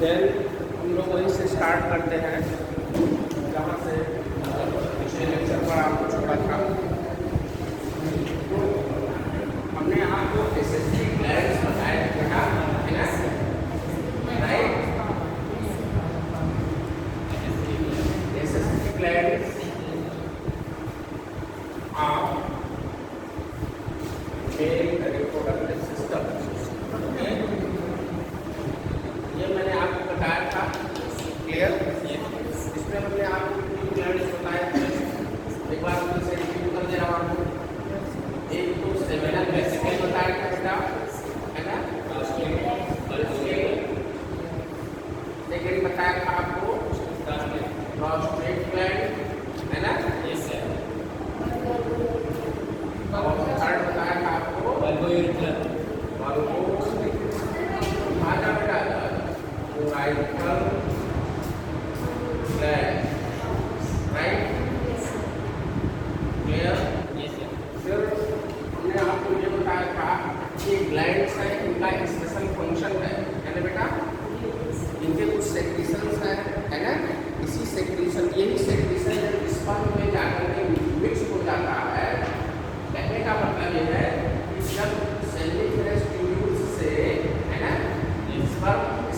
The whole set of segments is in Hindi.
देन हम लोग वहीं से स्टार्ट करते हैं जहाँ से पिछले लेक्चर पर आपको छोड़ा था। तो हमने आपको एसएसटी ग्लैंड्स बताया था, है ना, right. SST glands reproductive system, ये मैंने आपको बताया था, क्लियर। इसमें हमने आपको तीन ग्लैंड्स बताए थे, एक बार फिर से रिव्यू कर दे रहा हूँ आपको। एक तो सेमिनल वेसिकल बताया था बेटा, है ना, सेकेंड बताया था आपको प्रोस्टेट ग्लैंड, है ना, और थर्ड बताया था आपको बल्बोयूरिथ्रल ग्लैंड, राइट, क्लियर। फिर हमने आपको ये बताया था कि ग्लैंड्स है, इनका स्पेशल फंक्शन है ना बेटा, इनके कुछ सेक्रीशंस है ना। इसी सेक्रीशन, यही सेक्रीशन जब स्पर्म में जाकर के मिक्स हो जाता है, कहने का मतलब ये है कि जब सेल्यूलर ट्यूब्यूल्स से, है ना,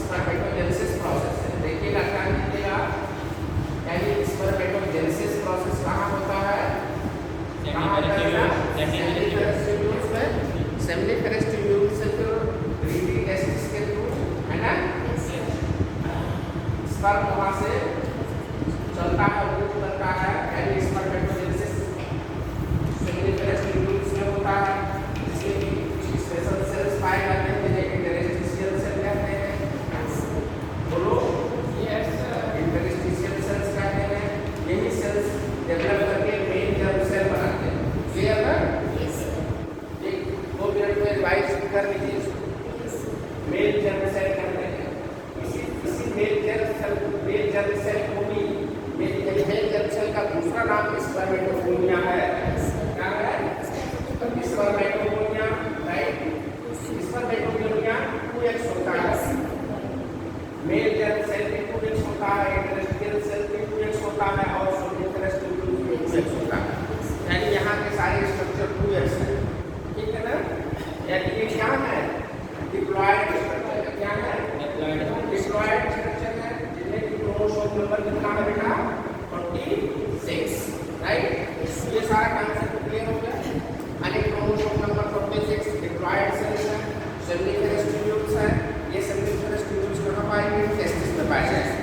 स्पर्मेटोजेनेसिस प्रोसेस है, देखिएगा ध्यान दीजिएगा, यानी स्पर्मेटोजेनेसिस प्रोसेस कहाँ होता है, सेमिनिफेरस ट्यूब्यूल्स से फिर रीडिंग टेस्टिस के थ्रू, है ना, स्पर्म वहाँ से चलता है, मूव करता है, यानी स्पर्मेटोजेनेसिस सेमिनिफेरस ट्यूब्यूल्स में होता है, जिसमें कि कुछ स्पेशल सेल्स पाए जाते हैं जिन्हें इंटरस्टिशियल सेल कहते हैं। बोलो यस, इंटरस्टिशियल सेल्स कहते हैं। यही सेल्स डेवलप करके मेन जर्म सेल बनाते हैं, क्लियर है। एक 2 मिनट में रिवाइज कर लीजिए इसको। मेल जर्म सेल कहते हैं, इसी मेल जर्म सेल को भी मेल जर्म सेल का दूसरा नाम स्पर्मेटोगोनिया है। क्या है? Spermatogonia, right. स्पर्मेटोगोनिया 2x होता है, मेल जर्म सेल भी 2x होता है, इंटरस्टिशियल सेल भी 2x होता है, और सेमिनिफेरस ट्यूब्यूल भी 2x होता है। यानी यहाँ के सारे स्ट्रक्चर 2x है, ठीक है ना। यानी ये क्या है? Deployed structure. क्या है? डिप्लॉयड स्ट्रक्चर है, जिन्हें क्रोमोसोम नंबर कितना है बेटा? 46, राइट। ये सारा कॉन्सेप्ट क्लियर हो गया। यानी क्रोमोसोम नंबर 46 डिप्लॉयड सेल्स है, सेमिनिफेरस ट्यूब्यूल्स है। ये सेमिनिफेरस ट्यूब्यूल्स कहाँ पाएंगे? टेस्टिस में पाए जाएंगे।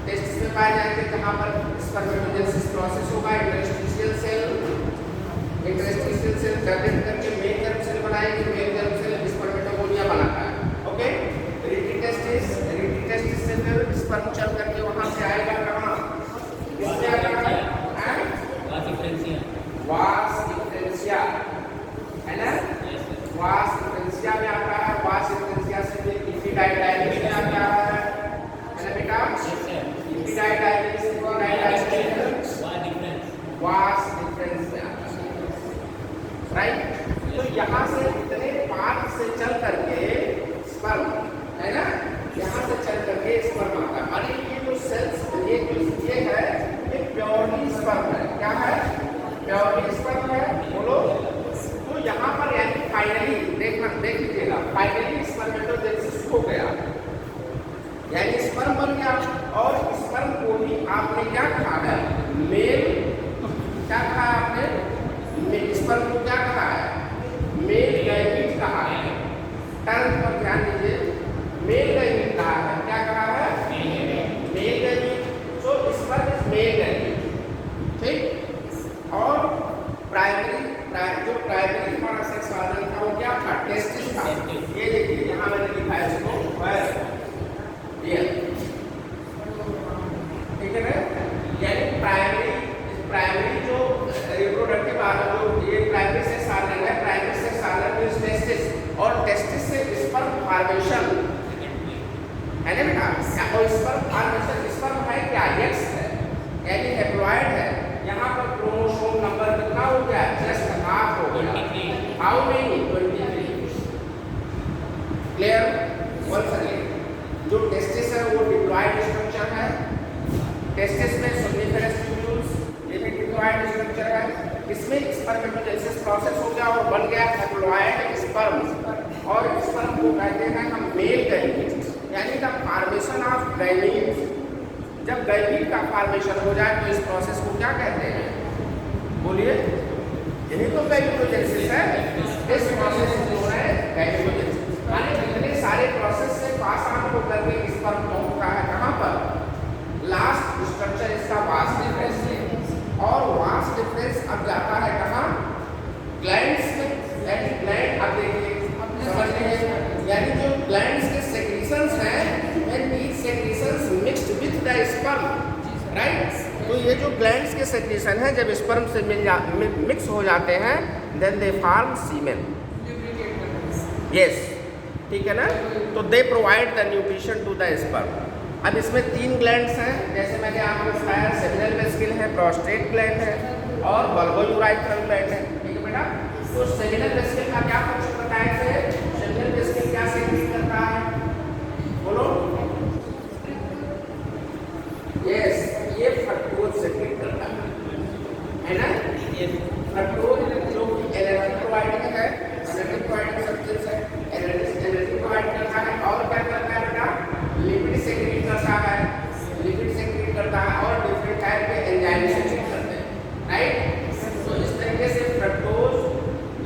टेस्टिस में पाए जाएंगे जहाँ पर स्पर्मेटोजेनेसिस प्रोसेस होगा। इंटरस्टिशियल सेल डेवलप करके मेल जर्म सेल बनाएंगे, मेल जर्म सेल स्पर्मेटोगोनिया बनाता है, ओके। रीडी टेस्टिस से फिर स्पर्म चल करके वहाँ से आएगा कहाँ? किससे आएगा? वास डिफरेंशिया, है ना, वास डिफरेंशिया में आता है। वास डिफरेंशिया से फिर इपिडाइडाइलिस में आता है ना बेटा। इपिडाइडाइलिस से वास डिफरेंस में आता है, राइट। तो यहाँ से इतने पार्ट से चल करके स्पर्म, है ना, यहाँ से चल करके स्पर्म आता है। और ये जो सेल्स, ये है, ये प्योरली स्पर्म है। क्या है? प्योरली स्पर्म है, बोलो। तो यहाँ पर यानी फाइनली देख लीजिएगा, फाइनली स्पर्मेटोजेनेसिस हो गया, यानी स्पर्म बन गया। और स्पर्म को ही आपने क्या कहा है? मेल। क्या कहा आपने? स्पर्म को क्या कहा है? मेल गैमीट कहा है। टर्म पर ध्यान दीजिए, मेल गैमीट कहा है। क्या कहा है? Male gamete. तो स्पर्म इज मेल गैमीट, ठीक। और जो प्राइमरी हमारा सेक्स ऑर्गन था वो क्या था? टेस्टिस था। ये देखिए यहाँ मैंने लिखा है इसको, ये ठीक है ना। यानी प्राइमरी जो रिप्रोडक्टिव ऑर्गन, जो ये प्राइमरी सेक्स ऑर्गन है, primary sex organ means testis, और टेस्टिस से स्पर्म फॉर्मेशन, है ना बेटा। और स्पर्म फॉर्मेशन, स्पर्म है क्या? एक्स है, यानी हैप्लॉइड है। यहाँ पर क्रोमोसोम नंबर कितना हो गया? जस्ट हाफ हो गया। How many? 23, clear. Once again, जो टेस्टिस है वो टेस्टिस में सोमनिफेरस ट्यूब्यूल्स, ये भी डिप्लॉयड स्ट्रक्चर है। इसमें स्पर्मेटोजेनेसिस प्रोसेस हो गया और बन गया हैप्लॉयड स्पर्म, और स्पर्म को कहते हैं हम मेल गैमीट, यानी द फॉर्मेशन ऑफ गैमीट। जब गैमीट का फॉर्मेशन हो जाए तो इस प्रोसेस को क्या कहते हैं, बोलिए, यही तो गैमीटोजेनेसिस है। इस प्रोसेस को हो रहा है गैमीटोजेनेसिस, यानी इतने सारे प्रोसेस से पास ऑन होकर के स्पर्म पहुंचता है कहाँ पर, लास्ट स्ट्रक्चर इसका वास डिफरेंस है, और वास डिफरेंस अब जाता है कहाँ, ग्लैंड्स में। यानी ग्लैंड अब देखिए समझ लीजिए, यानी जो ग्लैंड्स के सेक्रीशंस हैं, when these secretions mixed with the sperm, right. तो ये जो ग्लैंड्स के सेक्रीशन है जब स्पर्म से मिक्स हो जाते हैं, then they form semen. Yes, ठीक है ना। तो they provide the nutrition to the sperm. अब इसमें 3 ग्लैंड्स हैं, जैसे मैंने आपको बताया, सेमिनल वेसिकल है, प्रोस्टेट ग्लैंड है, और बल्बोयूराइथ्रल ग्लैंड है, ठीक है बेटा। तो सेमिनल वेसिकल का क्या फंक्शन बताया थे, सेमिनल वेसिकल क्या सेक्रेट करता है, बोलो। यस, ये फ्रक्टोज सेक्रेट करता है ना। ये फ्रक्टोज जो कि एनर्जी प्रोवाइडिंग है, एनर्जी प्रोवाइडिंग सब्सटेंस है, एनर्जी प्रोवाइड करता है, और क्या करता है बेटा, लिपिड सेक्रेट करता है, लिपिड सेक्रेट करता है, और डिफरेंट टाइप के एंजाइम सेक्रेट करते हैं, राइट। तो इस तरीके से फ्रक्टोज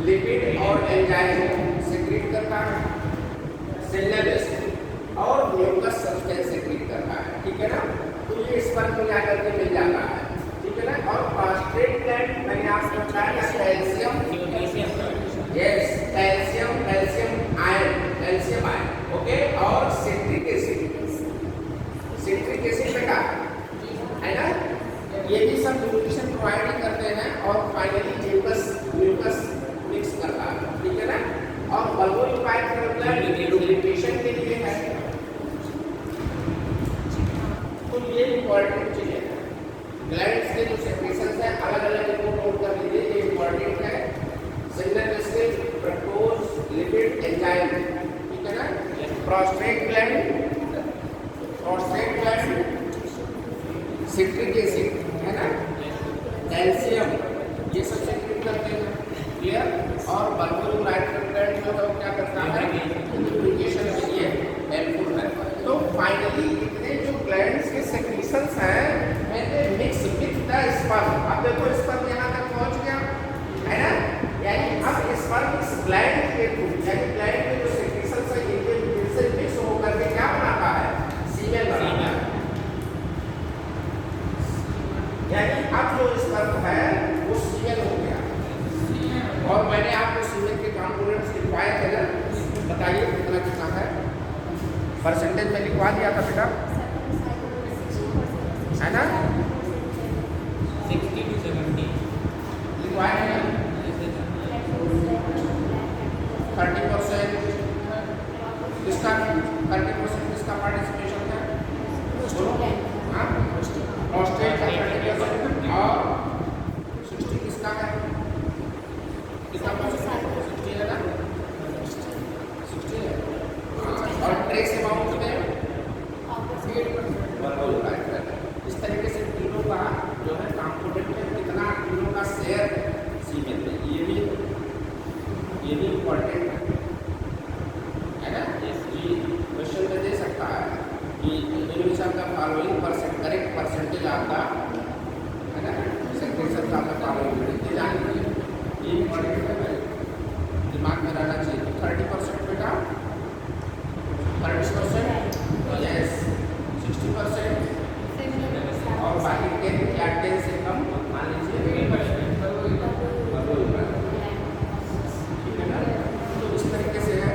लिपिड और एंजाइम सेक्रेट करता है सेलुलर वेसिकल, और म्यूकस सब्सटेंस सेक्रेट करता है, ठीक है ना। तो ये स्पर्म में जाकर के मिल जाता है, ठीक है ना। और प्रोस्टेट ग्लैंड मैंने आपको बताया calcium, yes, calcium ion, okay, और सिट्रिक एसिड बेटा, है ना। ये भी सब न्यूट्रिशन प्रोवाइड करते हैं, और फाइनली म्यूकस मिक्स करता है, ठीक है ना। और बल्बोयूराइथ्रल ग्लैंड लुब्रिकेशन के लिए है। तो ये इंपॉर्टेंट चीज है, ग्लैंड्स के जो सेक्रेशंस हैं अलग अलग इनको नोट कर लीजिए, ये इंपॉर्टेंट है। Seminal vesicle, fructose, lipid, enzyme, ठीक है ना। प्रोस्टेट ग्लैंड, सिट्रिक एसिड, है ना, कैल्शियम, ये सब सेक्रेट करते हैं, क्लियर। और बल्बोयूराइथ्रल ग्लैंड जो है क्या करता है, लुब्रिकेशन के लिए हेल्पफुल है। तो फाइनली इतने जो ग्लैंड्स के सेक्रेशंस हैं, मैंने मिक्स विद द स्पर्म। अब देखो स्पर्म यहाँ तक पहुँच गया, है ना। यानी अब स्पर्म इस ग्लैंड के थ्रू, यानी ग्लैंड के जो सेक्रेशंस है इनके से मिक्स होकर के क्या बनाता है, सीमेन बनाता है। यानी अब जो स्पर्म है वो सीमेन हो गया। और मैंने आपको सीमेन के कंपोनेंट्स लिखवाए थे ना, बताइए कितना कितना है, परसेंटेज में लिखवा दिया था बेटा, है ना, 60 to 70 लिखवाए थे ना। 30% किसका 30% किसका पार्टिसिपेशन था, बोलो। हाँ, प्रोस्टेट का 30% और 60 किसका है, कितना परसेंट, 60 है ना, 60 है। और ट्रेस अमाउंट में 8%। इस तरीके से तीनों का जो है कंपोनेंट में कितना तीनों का शेयर सीमेन में, ये भी इम्पोर्टेंट है ना। ये क्वेश्चन में दे सकता है कि इन्वेंशन का फॉलोइंग करेक्ट परसेंटेज आपका, है ना, सेक्रेशन का आपका फॉलोइंग जाने के लिए ये इम्पोर्टेंट है, दिमाग में रहना चाहिए। 30% बेटा, 30%, यस, 60%, और बाकी 10 या 10 से कम मान लीजिए 8%, ठीक है ना। तो इस तरीके से है।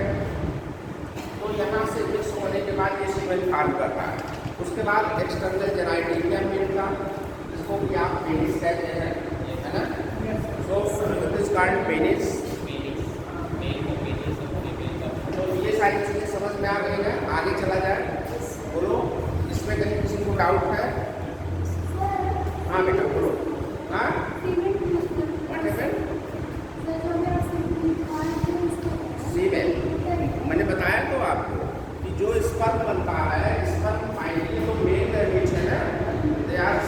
तो यहाँ से मिक्स होने के बाद ये सीमेन फॉर्म करता है। उसके बाद एक्सटर्नल जेनाइटेरियम मिलता, जिसको कि आप पेनिस कहते हैं, है ना। So this called penis. तो ये सारी चीज़ें समझ में आ गई है, आगे चला जाए, बोलो। इसमें कहीं किसी को डाउट है, हाँ बेटा बोलो। हाँ, सीमेन मैंने बताया तो आपको कि जो स्पर्म बनता है, स्पर्म फाइनली तो मेल गैमीट है ना, they are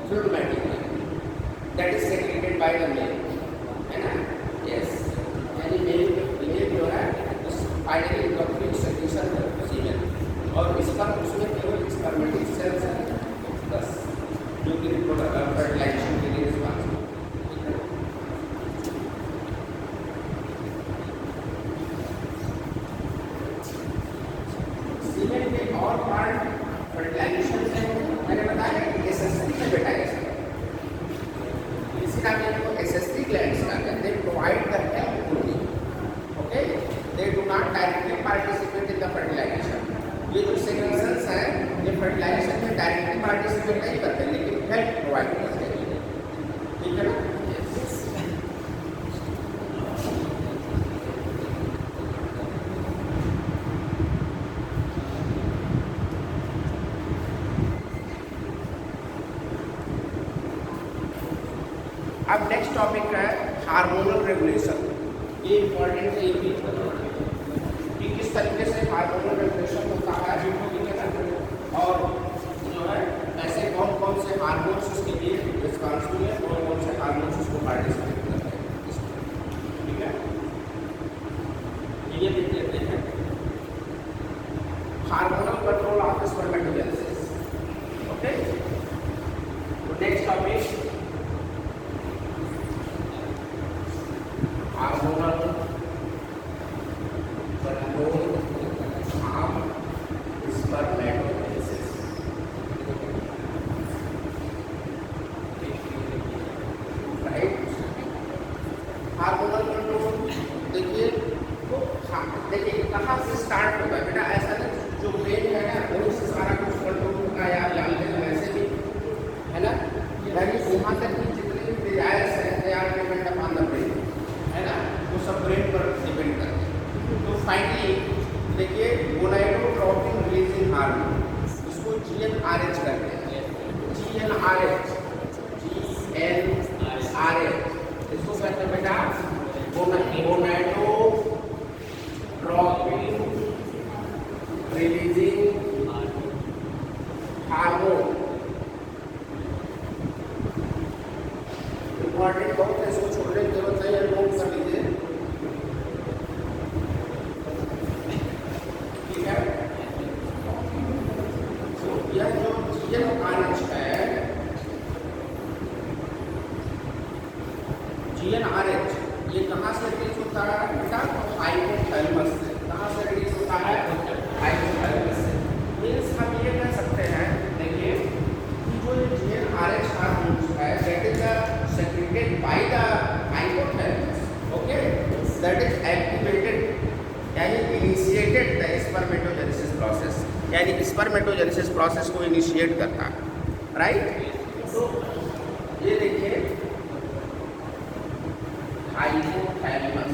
fluid material that is secreted by the male, है ना? यस, यानी मेल जो है फाइनली कंप्लीट सेक्रेशन सीमेन, और इसका उसमें केवल स्पर्मेटिक सेल्स हैं बस जो कि फर्टिलाइजेशन के लिए रिस्पॉन्सिबल। सीमेन के और पार्ट फर्टिलाइजेशन से मैंने बताया कि एसेसरी में बेटा ऐसा इसी नाम को एसेसरी ग्लैंड्स का they provide the help only, okay, they do not directly participate in the fertilisation. ये जो सेक्रेशंस हैं ये फर्टिलाइजेशन में डायरेक्टली पार्टिसिपेट नहीं करते लेकिन हेल्प प्रोवाइड करते हैं, ठीक है ना? अब नेक्स्ट टॉपिक है हार्मोनल रेगुलेशन। ये इंपॉर्टेंट है, ये भी कि किस तरीके से हार्मोनल रेगुलेशन होता है, और जो है ऐसे कौन कौन से हार्मोन्स उसके लिए रिस्पॉन्सिबल है, कौन कौन से हार्मोन्स उसको पार्टिसिपेट करते हैं, ठीक है? ये देख लेते हैं hormonal control of spermatogenesis, okay. तो next topic hormonal control of spermatogenesis, right? Hormonal control देखिए तो देखिए कहाँ से स्टार्ट होगा बेटा, ऐसा नहीं जो ब्रेन है ना वहीं से सारा कुछ कंट्रोल होगा, यार जानते हैं वैसे भी, है ना? यानी वहाँ तक की जितने भी डिजायर्स हैं they are depend upon the brain, है ना? वो सब ब्रेन पर डिपेंड करते हैं। तो फाइनली देखिए गोनाडोट्रोपिन रिलीजिंग हार्मोन, इसको GnRH कहते हैं, GnRH, इसको कहते हैं बेटा गोनाडोट्रोपिन रिलीजिंग हार्मोन। इंपॉर्टेंट बहुत है, इसको छोड़ने की जरूरत नहीं है, नोट कर लीजिए, ठीक है? तो यह जो GnRH है, GnRH ये कहाँ से रिलीज होता है बेटा? हाइपोथैलेमस से। कहाँ से रिलीज होता है? हाइपोथैलेमस से। मीन्स हम ये कह सकते हैं देखिए कि जो GnRH हार्मोन है that is secreted by the hypothalamus, okay, that is activated यानी initiated the spermatogenesis process, यानी स्पर्मेटोजेनेसिस प्रोसेस को इनिशिएट करता है, राइट? तो ये देखिए हाइपोथैलेमस,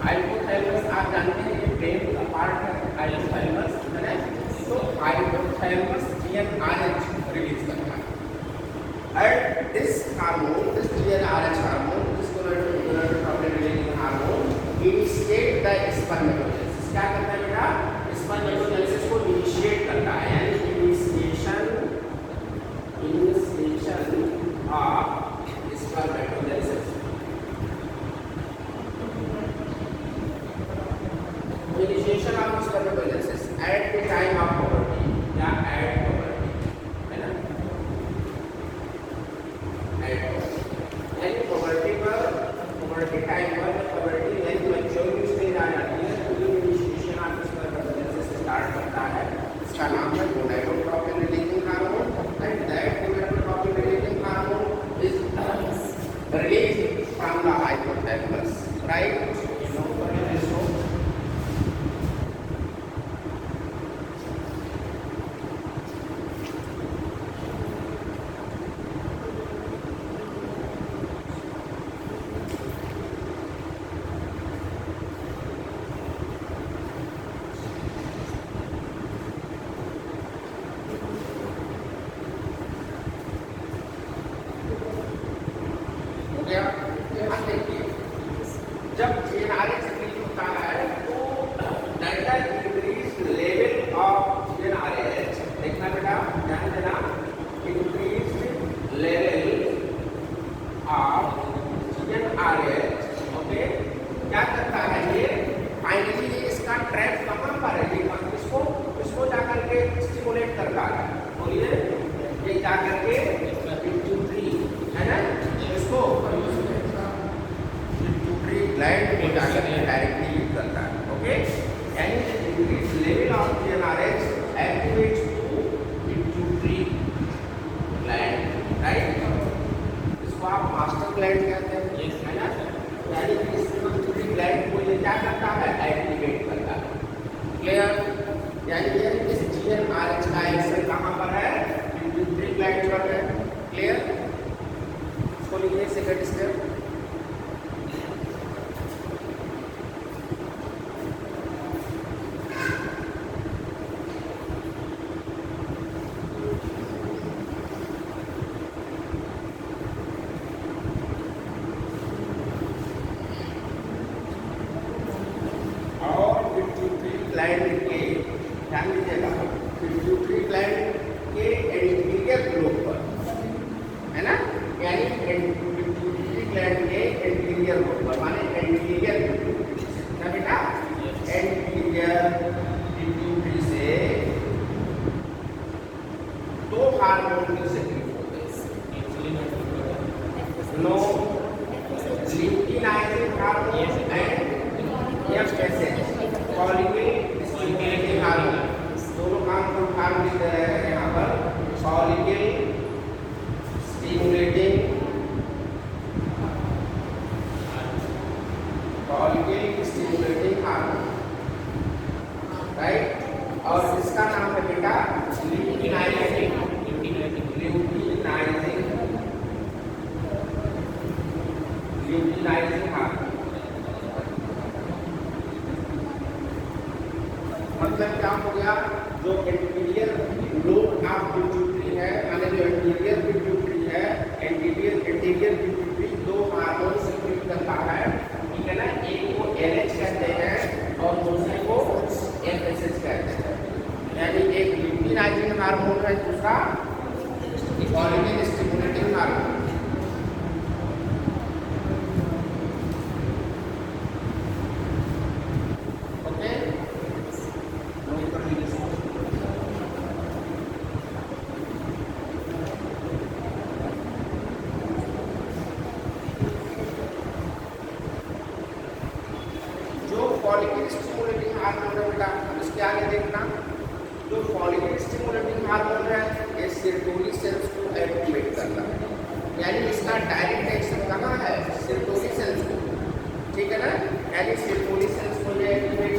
हाइपोथैलेमस आप जानते हैं ये ब्रेन का पार्ट है हाइपोथैलेमस, है ना? तो हाइपोथैलेमस GnRH रिलीज करता है, and this hormone, this GnRH hormone, this gonadotropin releasing hormone initiate the spermatogenesis. क्या करता है बेटा? स्पर्मेटोजेनेसिस को इनिशिएट करता है, यानी initiation of spermatogenesis. Initiation of spermatogenesis at the time of puberty या एट प्यूबर्टी, है ना? एट यानी प्यूबर्टी पर, प्यूबर्टी टाइम पर प्यूबर्टी यानी मैच्योरिटी स्टेज आ जाती है, तो इनिशिएशन ऑफ स्पर्मेटोजेनेसिस स्टार्ट करता है। इसका नाम है gonadotropin releasing hormone, and that gonadotropin releasing hormone is released from the hypothalamus, right? You know what it is, so trap कहाँ पर है, ये इसको इसको जाकर के स्टिमुलेट करता है, बोलिए ये जाकर के पिट्यूटरी है ना, इसको पिट्यूटरी ग्लैंड को जाकर के डायरेक्टली यूज करता है। ओके, यानी increase level of GnRH activates to pituitary gland, right. इसको आप मास्टर ग्लैंड कहते हैं, है ना, यानी कि इस पिट्यूटरी ग्लैंड को ये क्या करता है, एक्टिवेट करता है। क्लियर, यानी कि इस GnRH का एक्शन कहाँ पर है, पिट्यूटरी ग्लैंड पर है। क्लियर, इसको लिखिए सेकंड स्टेप। ग्लैंड के ध्यान दीजिएगा, पिट्यूटरी ग्लैंड के एंटीरियर लोब पर, है ना, यानी पिट्यूटरी ग्लैंड के एंटीरियर लोब पर, माने एंटीरियर ना बेटा, एंटीरियर पिट्यूटरी से दो हार्मोन सेक्रेट होते हैं, no luteinising hormone and FSH follicle stimulating hormone. दोनों काम को काम लिख रहे हैं यहाँ पर, फॉलिकल स्टिमुलेटिंग हार्मोन, राइट। और इसका नाम है बेटा ल्यूटिनाइजिंग हार्मोन। मतलब क्या हो गया, जो एंटीरियर लोब ऑफ पिट्यूटरी है, माने जो एंटीरियर पिट्यूटरी है, एंटीरियर पिट्यूटरी दो हार्मोन सेक्रेट करता है, ठीक है ना, एक को LH कहते हैं और दूसरे को FSH कहते हैं। यानी एक ल्यूटिनाइजिंग हार्मोन है, दूसरा follicle stimulating hormone. Follicle stimulating hormone है बेटा, इसके आगे देखना, जो फॉलिकल स्टिमुलेटिंग हार्मोन है ये सेरोटोनिन सेल्स को एक्टिवेट करता है, यानी इसका डायरेक्ट एक्शन कहाँ है, सेरोटोनिन सेल्स को, ठीक है ना, यानी सेरोटोनिन सेल्स को ये एक्टिवेट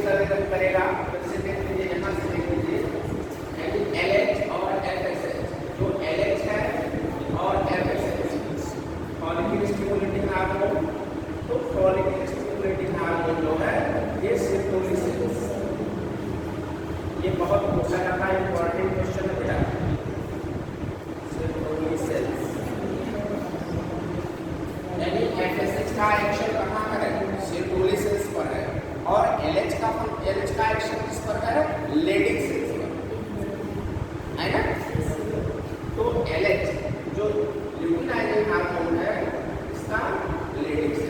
करेगा। फिर से देख लीजिए, यहाँ से देख लीजिए, यानी LH और FSH, जो LH है और FSH फॉलिकल स्टिमुलेटिंग हार्मोन, तो फॉलिकल स्टिमुलेटिंग हार्मोन जो है ये सेरोटोनिन सेल्स, ये बहुत पूछा जाता है, इंपॉर्टेंट क्वेश्चन है बेटा, सेरोटोनिन सेल्स। यानी FSH का एक्शन कहाँ पर है, सेरोटोनिन सेल्स पर है, और LH का एक्शन किस पर है, लेडिंग सेल्स पर, है ना। तो LH जो ल्यूटिनाइजिंग हार्मोन है, इसका लेडिंग सेल्स,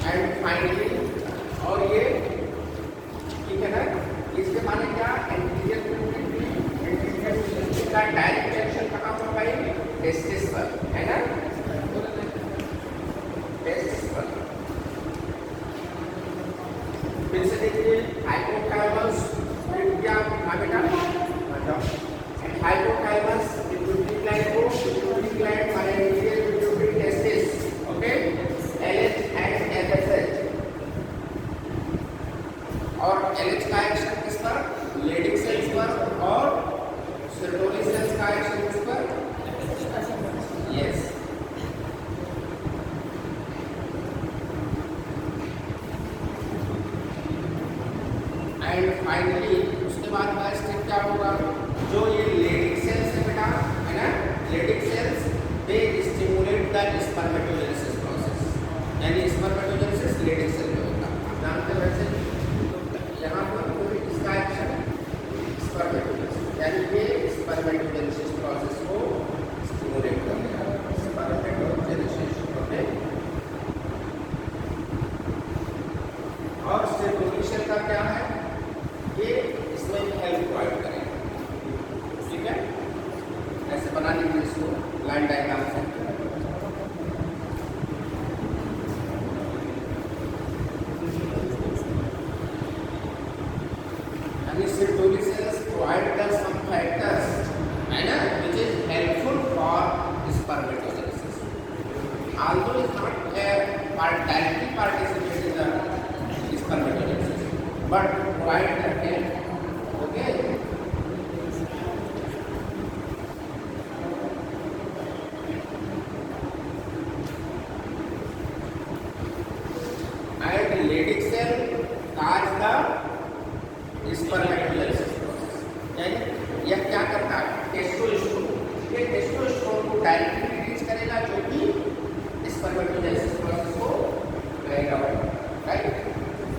एंड फाइनली, और ये ठीक है ना, इसके माने क्या, एंटीरियर पिट्यूटरी का डायरेक्ट एक्शन कहाँ पर भाई, टेस्टिस पर, है ना, टेस्टिस पर। फिर से देखिए, हाइपोथैलेमस क्या बेटा, हाइपोथैलेमस पिट्यूटरी ग्लैंड को, पिट्यूटरी ग्लैंड माने anterior pituitary testis, okay, LH and FSH, और LH का एक्शन किस पर, लेडिंग सेल्स पर, और सेरोटोनिन सेल्स का एक्शन किस पर, यस। एंड फाइनली उसके बाद का स्टेप क्या होगा, जो ये लेडिंग सेल्स है बेटा, है ना, Leydig cells they stimulate the spermatogenesis process, यानी स्पर्मेटोजेनेसिस लेडिंग सेल में होता है, आप जानते हैं वैसे। तो यहाँ Respiratory cells provide the some factors, है ना, which is helpful for spermatogenesis. Although it's not directly participate in the spermatogenesis, but provide the help. Okay. And Leydig cell cause the spermatogenesis process. यानी यह क्या करता है, टेस्टोस्टेरोन, ये टेस्टोस्टेरोन को डायरेक्टली रिलीज करेगा जो कि स्पर्मेटोजेनेसिस प्रोसेस को करेगा, राइट।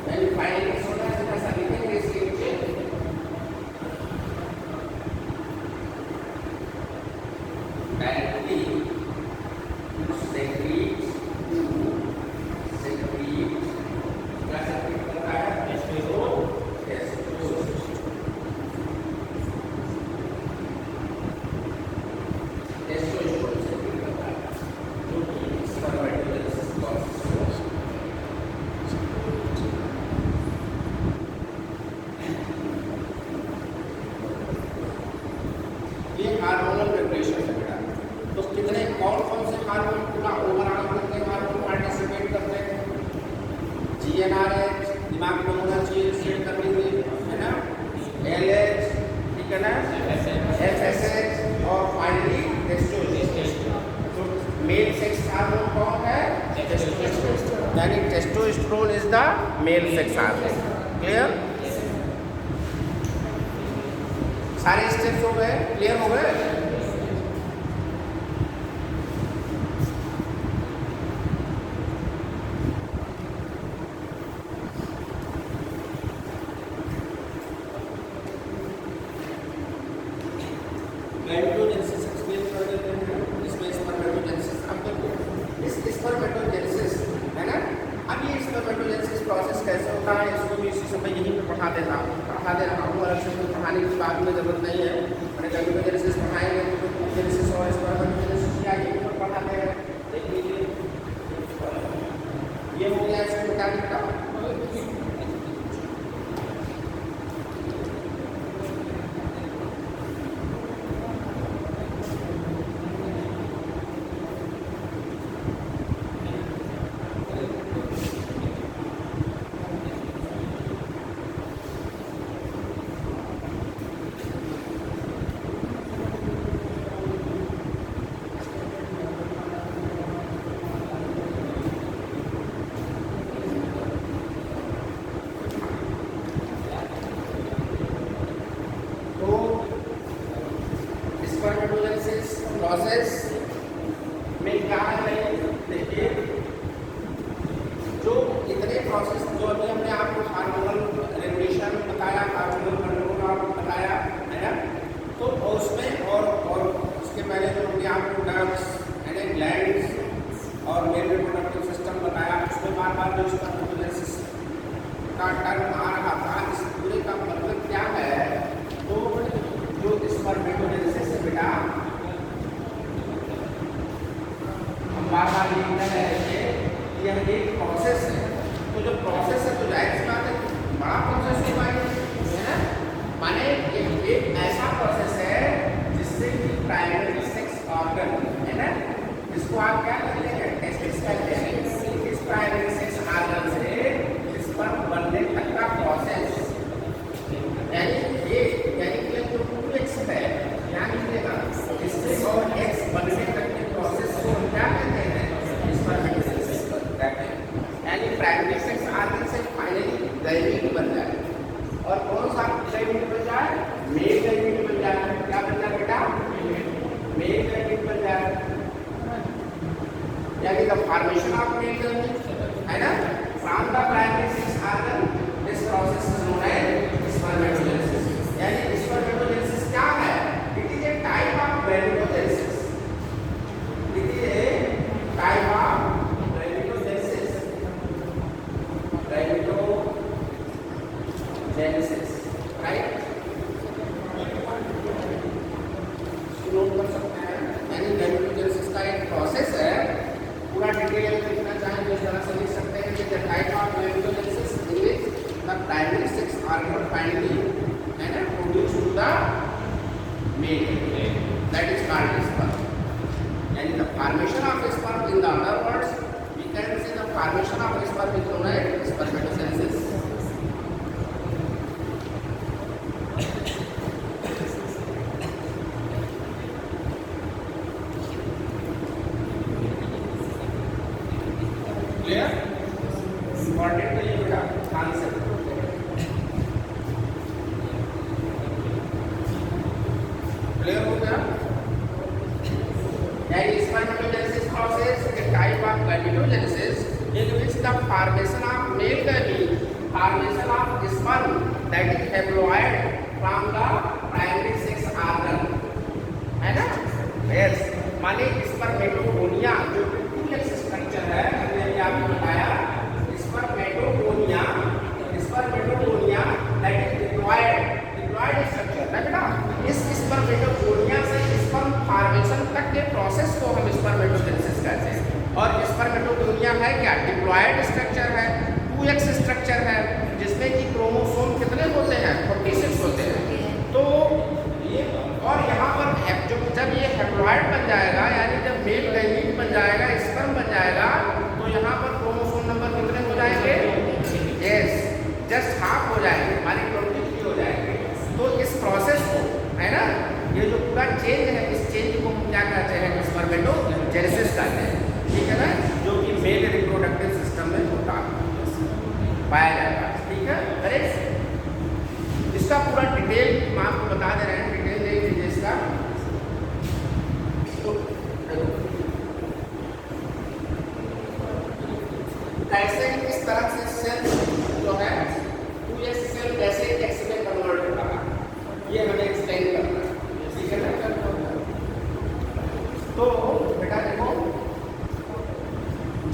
यानी फाइनली सोना ऐसा लिखेंगे इसके नीचे डायरेक्टली सेक्रीट क्या सेक्रीट करता है, टेस्टोस्टेरोन हार्मोनल रेगुलेशन है बेटा। तो कितने कौन कौन से हार्मोन पूरा ओवरऑल कितने हार्मोन पार्टिसिपेट करते हैं, जीएनआरएच दिमाग में होना चाहिए, सेट कर लीजिए, है ना, एलएच, ठीक है ना, एफएसएच और फाइनली टेस्टोस्टेरोन। तो मेल सेक्स हार्मोन कौन है, टेस्टोस्टेरोन, यानी testosterone is the male sex hormone. Clear, सारे स्टेप्स हो गए, क्लियर हो गए। स्पर्मेटोजेनेसिस एक्सप्लेन कर देते हैं। इसमें स्पर्मेटोजेनेसिस, अब देखो इस स्पर्मेटोजेनेसिस है ना, अब ये स्पर्मेटोजेनेसिस प्रोसेस कैसे होता है इसको भी इसी समय यहीं पे पढ़ा दे रहा हूँ, अलग से कोई पढ़ाने की बात में जरूरत नहीं है। मैंने गामेटोजेनेसिस पढ़ाएंगे तो जेनेसिस और स्पर्मेटोजेनेसिस क्या यहीं पर पढ़ाते हैं, देख लीजिए। ये हो गया इसमें मेटालिक का, स्पर्मेटोजेनेसिस प्रोसेस में क्या है, देखिए जो इतने प्रोसेस जो अभी हमने आपको हार्मोनल रेगुलेशन बताया, हार्मोनल कंट्रोल आपको बताया, है ना, तो उसमें और उसके पहले जो हमने आपको नर्व्स एंड ग्लैंड्स और मेल रिप्रोडक्टिव सिस्टम बताया, उसमें बार बार जो स्पर्मेटोजेनेसिस का टर्म आ रहा था, इस पूरे का मतलब क्या है, तो जो स्पर्मेटोजेनेसिस है बेटा, हम बार बार लिखते हैं कि यह एक प्रोसेस है। तो जो प्रोसेस है तो जाहिर सी बात है बड़ा प्रोसेस होगा, है ना, माने एक ऐसा प्रोसेस है जिससे कि प्राइमरी सेक्स ऑर्गन, है ना, जिसको आप क्या कहते हैं, टेस्टिस कहते हैं, इस प्राइमरी सेक्स ऑर्गन से स्पर्म बनने तक का प्रोसेस, यानी ये यानी कि जो एक्स है, ध्यान दीजिएगा, इससे और एक्स बनने तक के प्रोसेस को क्या कहते हैं, स्पर्मेटोजेनेसिस कहते हैं। यानी प्राइमरी सेक्स ऑर्गन से फाइनली गैमीट बन जाए, और कौन सा गैमीट बन जाए, मेल गैमीट बन जाए। क्या बन जाए बेटा, मेल गैमीट बन जाए, यानी the formation of male gamete, है ना, from the primary sex organ this process is known as spermatogenesis. यानी स्पर्मेटोजेनेसिस क्या है, it is a type of gametogenesis, it is a type of gametogenesis, right, note कर सकते हैं। यानी गैमेटोजेनेसिस का एक प्रोसेस है, पूरा डिटेल में लिखना चाहें तो इस तरह से लिख सकते हैं कि the type of gametogenesis in which the primary sex organ finally male, that is called sperm. And the formation of sperm, in the other words, we can say the formation of sperm is known as spermatogenesis. Clear? Important है ये बेटा concept. Clear हो गया? And spermatogenesis process is a type of gametogenesis in which the formation of male gamete, formation of sperm that is haploid from the primary sex organ, है ना? Yes. माने स्पर्मेटोगोनिया जो टूलेक्स स्ट्रक्चर है, हमने अभी आपको बताया spermatogonia that is diploid structure है बेटा. इस स्पर्मेटोगोनिया से स्पर्म फॉर्मेशन तक के प्रोसेस को हम स्पर्मेटोजेनेसिस कहते हैं. और स्पर्मेटोगोनिया है क्या? डिप्लॉयड स्ट्रक्चर है, 2x स्ट्रक्चर है, जिसमें कि क्रोमोसोम कितने होते हैं? 46 होते हैं. तो ये और यहाँ पर जब ये हैप्लॉइड बन जाएगा, यानी जब मेल गैमीट बन जाएगा, स्पर्म बन जाएगा, तो यहाँ पर क्रोमोसोम नंबर कितने हो जाएंगे? यस, जस्ट हाफ हो जाएंगे, माने 23 हो जाएंगे. तो इस प्रोसेस को, है ना, ये जो पूरा चेंज है, इस चेंज को हम क्या कहते हैं? स्पर्मेटोजेनेसिस कहते हैं. ठीक है ना, जो कि मेल रिप्रोडक्टिव सिस्टम में होता पाया जाएगा. ठीक है, करेक्ट. इसका पूरा डिटेल हम आपको बता दे रहे हैं, डिटेल देख लीजिए इसका. कैसे इस तरह से सेल जो है 2x सेल कैसे x में कन्वर्ट होगा, ये हमें एक्सप्लेन करना है. ठीक है ना. तो बेटा देखो,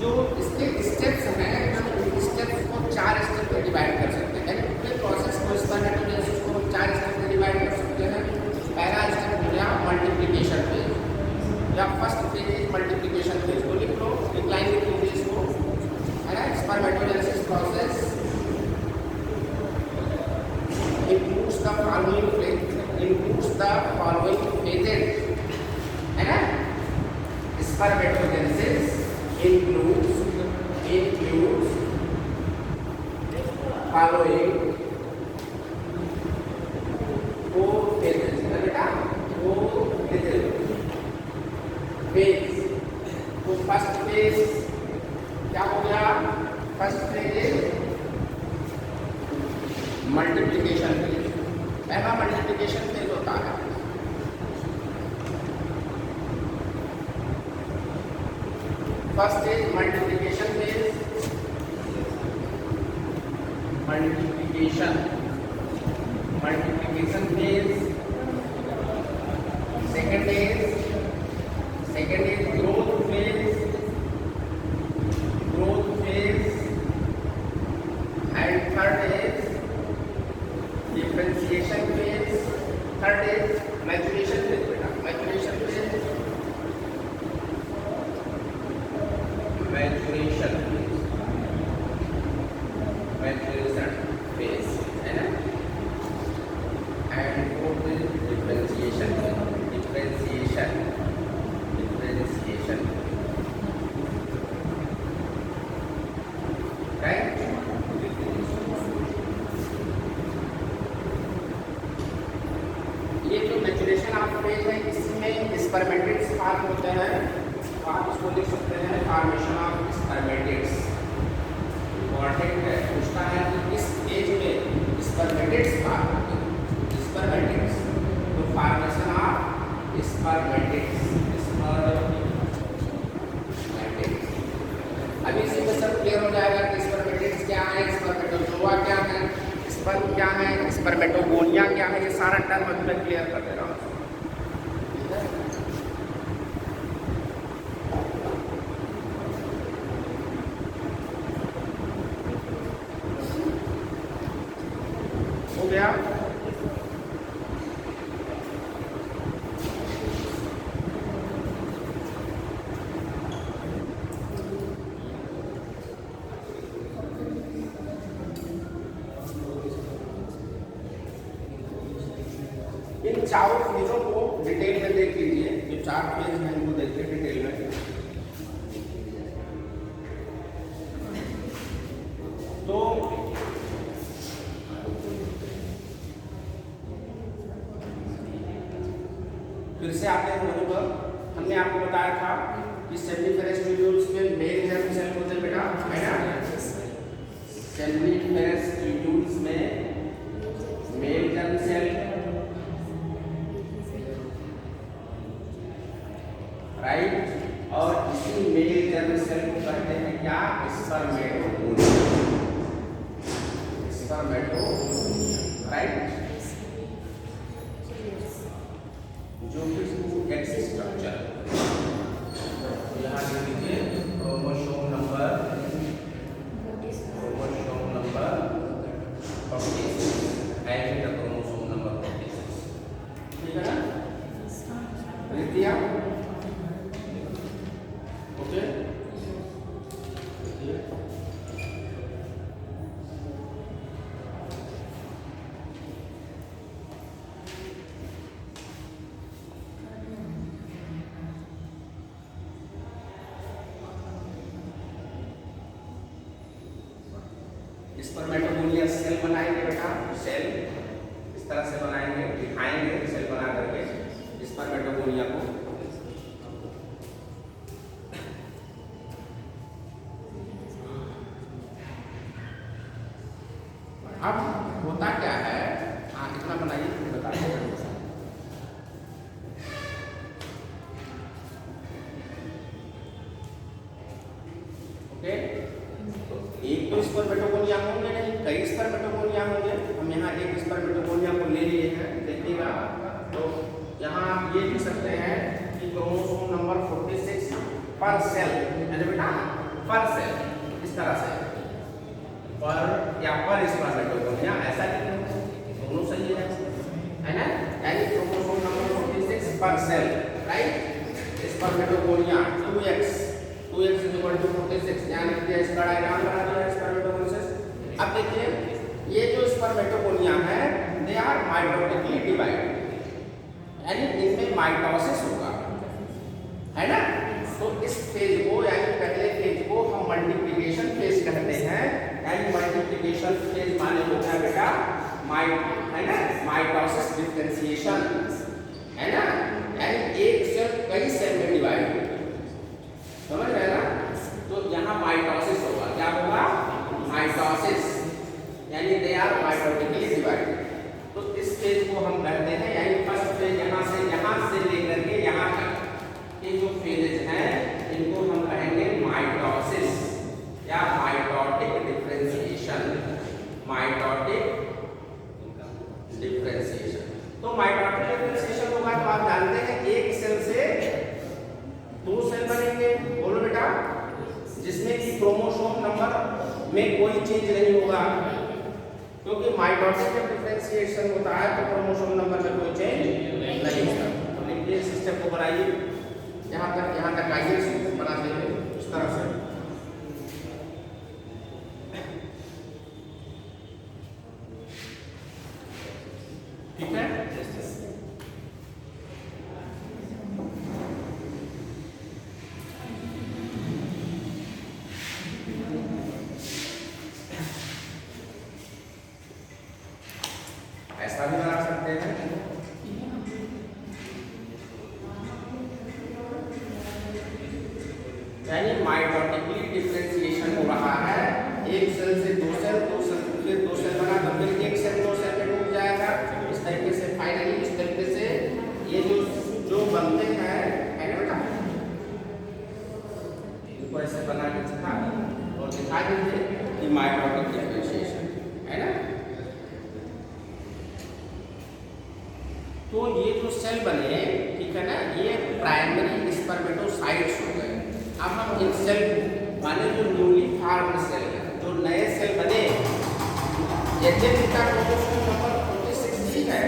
जो इसके स्टेप्स हैं, हम स्टेप्स को 4 स्टेप में डिवाइड कर सकते हैं. यानी पूरे प्रोसेस को, स्पर्मेटोजेनेसिस को हम 4 स्टेप में डिवाइड कर सकते हैं. पहला स्टेप हो गया मल्टीप्लिकेशन फेज, या first phase is multiplication phase. तो लिख लो, डिक्लाइन लिख लीजिए इसको, है ना. Spermatogenesis process includes the following phases, है ना. Spermatogenesis includes following 4 phases, है बेटा, 4 phases. तो फर्स्ट फेज क्या हो गया? First phase multiplication phase. पहला मल्टीप्लिकेशन फेज होता है. First is multiplication phase. Multiplication phase. Second is growth phase. And third is differentiation phase. Third is maturation phase. बेटा मैच्योरेशन फेज, है ना. And fourth is differentiation. Right. ये जो मैच्योरेशन ऑफ फेज है, इसमें स्पर्मेटिड्स फॉर्म होते हैं. आप इसको लिख सकते हैं फॉर्मेशन ऑफ स्पर्मेटिड्स. इंपॉर्टेंट है, पूछता है कि इस एज में स्पर्मेटिड्स फॉर्म होते हैं. स्पर्मेटिड्स, तो फॉर्मेशन ऑफ स्पर्मेटिड्स. अभी इसी में सब क्लियर हो जाएगा कि स्पर्मेटिड्स क्या है, स्पर्मेटोजोआ क्या है, स्पर्म क्या है, स्पर्मेटोगोनिया क्या है. ये सारा टर्म अभी मैं क्लियर कर दे रहा हूँ. हो गया. इन चारों फेजों को डिटेल में देख लीजिए। जो 4 फेज हैं इनको देखिए डिटेल में। तो फिर से आते हैं वहीं पर। हमने आपको बताया था कि सेल्यूलोज ट्यूब्यूल्स में मेल जर्म सेल होते हैं बेटा, है ना। सेल्यूलोज ट्यूब्यूल्स में मेल जर्म सेल, राइट, और इसी मेल जर्म सेल को कहते हैं क्या, स्पर्मेटोगोनिया, स्पर्मेटो, राइट, जो कि एक्स स्ट्रक्चर। यहाँ लिख लीजिए chromosome number 46, and chromosome number 46, ठीक है ना, लिख दिया, ओके। स्पर्मेटोगोनिया सेल बनाएंगे बेटा, सेल इस तरह से बनाएंगे, दिखाएंगे सेल बना करके स्पर्मेटोगोनिया को। अब होता क्या है, हाँ इतना बनाइए फिर बताते हैं। ओके, एक तो स्पर्मेटोगोनिया होंगे नहीं, कई स्पर्मेटोगोनिया होंगे। हम यहाँ एक स्पर्मेटोगोनिया को ले लिए हैं, देखिएगा। तो यहाँ आप ये लिख सकते हैं कि क्रोमोसोम नंबर 46 पर सेल, है बेटा, पर सेल, इस तरह से पर या पर स्पर्मेटोगोनिया, ऐसा लिखें, दोनों सही है ना। यानी क्रोमोसोम नंबर 46 पर सेल, राइट, स्पर्मेटोगोनिया 2x 46, ध्यान रखिए, इसका डायग्राम बना दिया है स्पर्मेटोगोनियस। अब देखिए ये जो स्पर्मेटोगोनिया है, दे आर माइटोटिकली डिवाइडेड, यानी इनमें माइटोसिस होगा, है ना। तो इस फेज को, यानी पहले फेज को हम मल्टीप्लिकेशन फेज कहते हैं। यानी मल्टीप्लिकेशन फेज माने होता है बेटा है ना, माइटोसिस डिफरेंशिएशन, है ना। यानी एक सेल कई सेल में डिवाइड होगा, समझ रहे ना। तो यहाँ माइटोसिस होगा, क्या होगा, माइटोसिस, यानी दे आर माइटोटिकली डिवाइडेड। तो इस फेज को हम कहते हैं, यानी फर्स्ट फेज यहाँ से लेकर के यहाँ तक ये जो फेजेज हैं इनको हम कहेंगे माइटोसिस या माइटोटिक डिफरेंशिएशन, माइटोटिक डिफरेंशिएशन। तो माइटोटिक डिफरेंशिएशन होगा तो आप जानते हैं एक सेल से 2 सेल बनेंगे, बोलो बेटा, जिसमें कि क्रोमोसोम नंबर में कोई चेंज नहीं होगा, क्योंकि माइटोटिक डिफरेंशिएशन होता है तो क्रोमोसोम नंबर में कोई चेंज नहीं होता। तो देखिए इस सिस्टम को बनाइए, यहाँ तक आइए, बनाते हैं इस तरह से। ठीक है, ऐसा भी बना सकते हैं। यानी माइटोटिकली डिफरेंशिएशन हो रहा है, एक सेल से 2 सेल, 2 सेल फिर 2 सेल बना तो फिर एक सेल 2 सेल में टूट जाएगा। इस तरीके से फाइनली इस तरीके से ये जो बनते हैं, है ना बेटा, इनको ऐसे बना के दिखा और दिखा दीजिए कि माइटोटिक डिफरेंशिएशन, है ना। तो ये जो सेल बने, ठीक है ना, ये प्राइमरी स्पर्मेटोसाइट्स हो गए। अब हम इन सेल माने जो न्यूली फॉर्म्ड सेल है, जो नए सेल बने, यदि इनका क्रोमोसोम नंबर 46 है,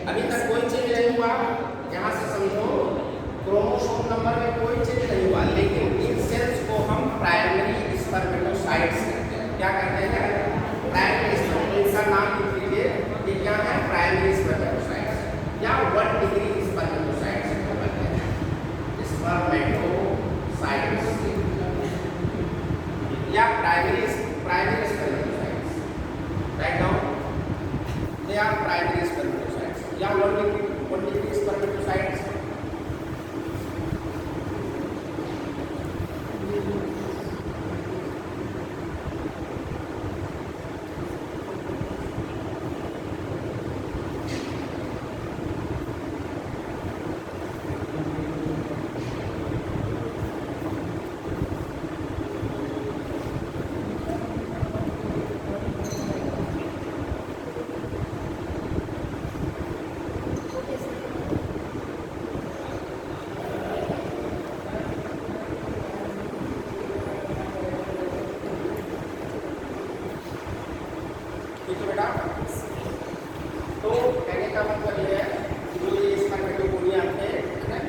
अभी तक कोई चेंज नहीं हुआ, यहाँ से समझो क्रोमोसोम नंबर में कोई चेंज नहीं हुआ, लेकिन इन सेल्स को हम प्राइमरी स्पर्मेटोसाइट्स कहते हैं। क्या कहते हैं, प्राइमरी स्पर्मेटोसाइट्स। इसका नाम लिख लीजिए कि क्या है, प्राइमरी स्पर्मेटोसाइट्स। या 1 डिग्री स्पर्मेटोसाइट से बनते हैं, स्पर्मेटोसाइट्स या primary spermatocytes. Right now they are primary spermatocytes या 1 डिग्री स्पर्मेटोसाइट्स। तो कहने का मतलब ये है कि जो ये स्पर्मेटोगोनिया थे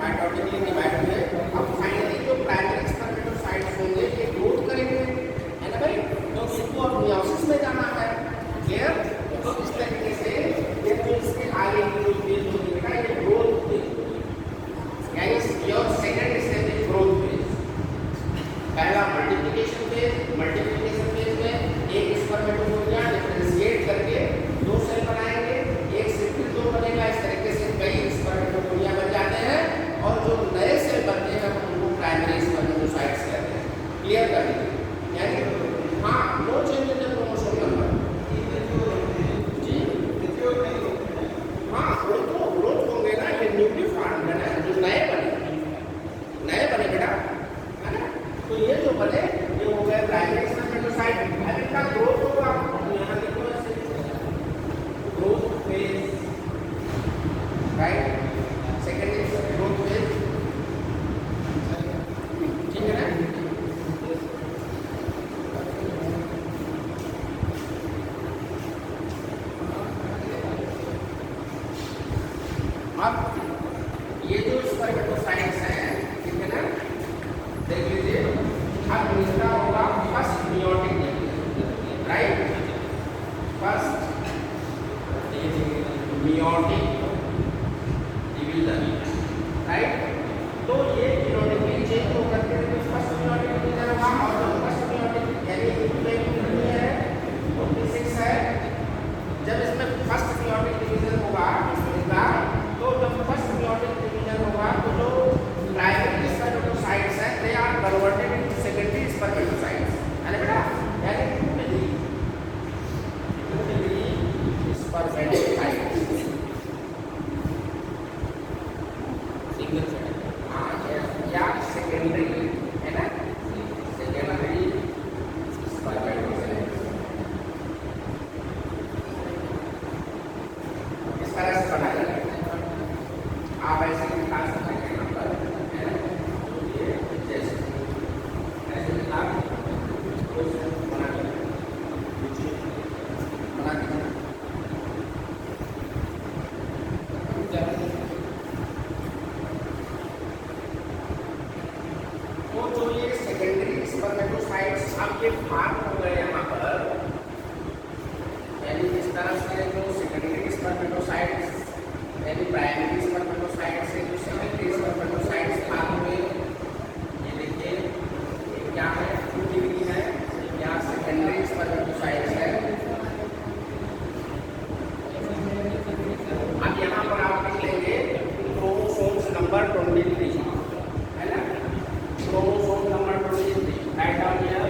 माइटोटिकली डिवाइड हुए, अब फाइनली जो प्राइमरी स्पर्मेटोसाइट्स होंगे ये ग्रोथ करेंगे, है ना भाई। तो इसको अब मियोसिस में जाना है, क्लियर। तो इस तरीके से ये जो इसके आगे की जो फेज होगी बेटा ये ग्रोथ फेज, यानी your second stage is growth phase. पहला मल्टीप्लिकेशन फेज में एक स्पर्मेटोगोनिया डिफरेंशिएट करके 2 सेल बनाएंगे, एक से फिर 2 बनेगा, इस तरीके से कई स्पर्मेटोगोनिया बन जाते हैं और जो नए सेल बनते हैं उनको प्राइमरी स्पर्मेटोसाइट्स कहते हैं। क्लियर कर दीजिए, यानी हाँ no change in the chromosome number जी। हाँ ग्रोथ होंगे ना, ये न्यूक्लियर फॉर्म बना है, जो नए बने बेटा, है ना। तो ये जो बने ये हो गए प्राइमरी स्पर्मेटोसाइट। अब इनका ग्रोथ होगा, यहाँ देखो ऐसे growth phase, right. Second is growth phase, ठीक है ना। अब ये जो स्पर्मेटोसाइट्स हैं, ठीक है ना, देख लीजिए। अब दूसरा होगा first meiotic division, right. First meiotic division, right. तो ये मियोटिकली चेंज होकर के फर्स्ट मियोटिक डिवीजन होगा, और जो फर्स्ट मियोटिक यानी है 26 है। जब इसमें फर्स्ट मियोटिक डिवीजन होगा इसका, तो जब फर्स्ट मियोटिक डिवीजन होगा तो जो प्राइमरी स्पर्मेटोसाइट्स हैं they are converted into secondary spermatocytes, है ना बेटा। यानी 2 डिग्री स्पर्मेटोसाइट्स, सिंगल सेल, हाँ या सेकेंडरी, है ना, सेकेंडरी स्पर्मेटोसाइट्स इस तरह से बनाया जाता है। आप ऐसे लिखा सकते हैं यहाँ पर, है ना, ये जैसे ऐसे आप बना तो जो ये सेकेंडरी स्पर्मेटोसाइट्स आपके फार्म हो गए यहाँ पर, यानी इस तरह से जो सेकेंडरी स्पर्मेटोसाइट्स यानी प्राइमरी स्पर्मेटोसाइट्स से जो सेकेंडरी स्पर्मेटोसाइट्स फार्म हुए, ये देखिए ये क्या है, 2 डिग्री है, या सेकेंडरी स्पर्मेटोसाइट्स है। अब यहाँ पर आप लिख लेंगे क्रोमोसोम्स नंबर 23, है ना, chromosome number 23, write down here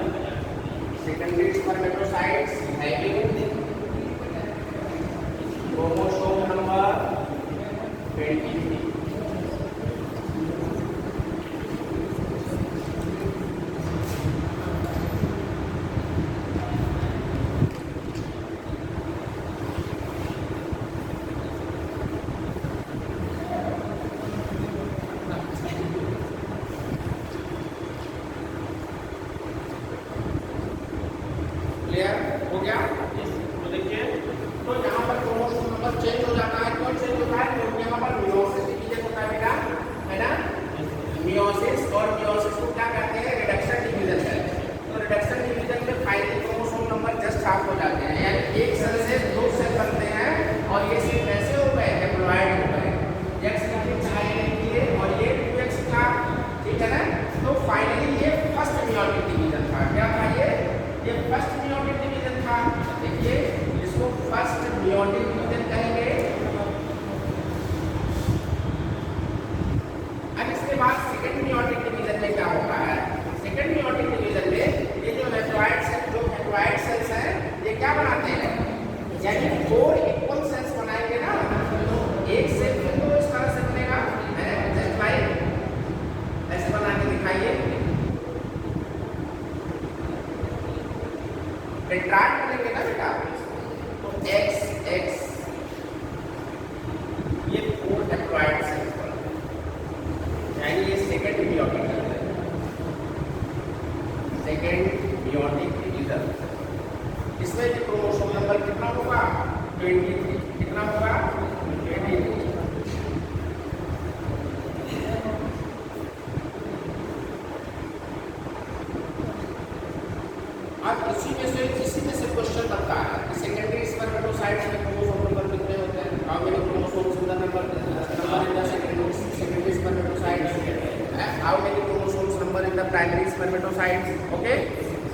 primary spermatocytes, okay.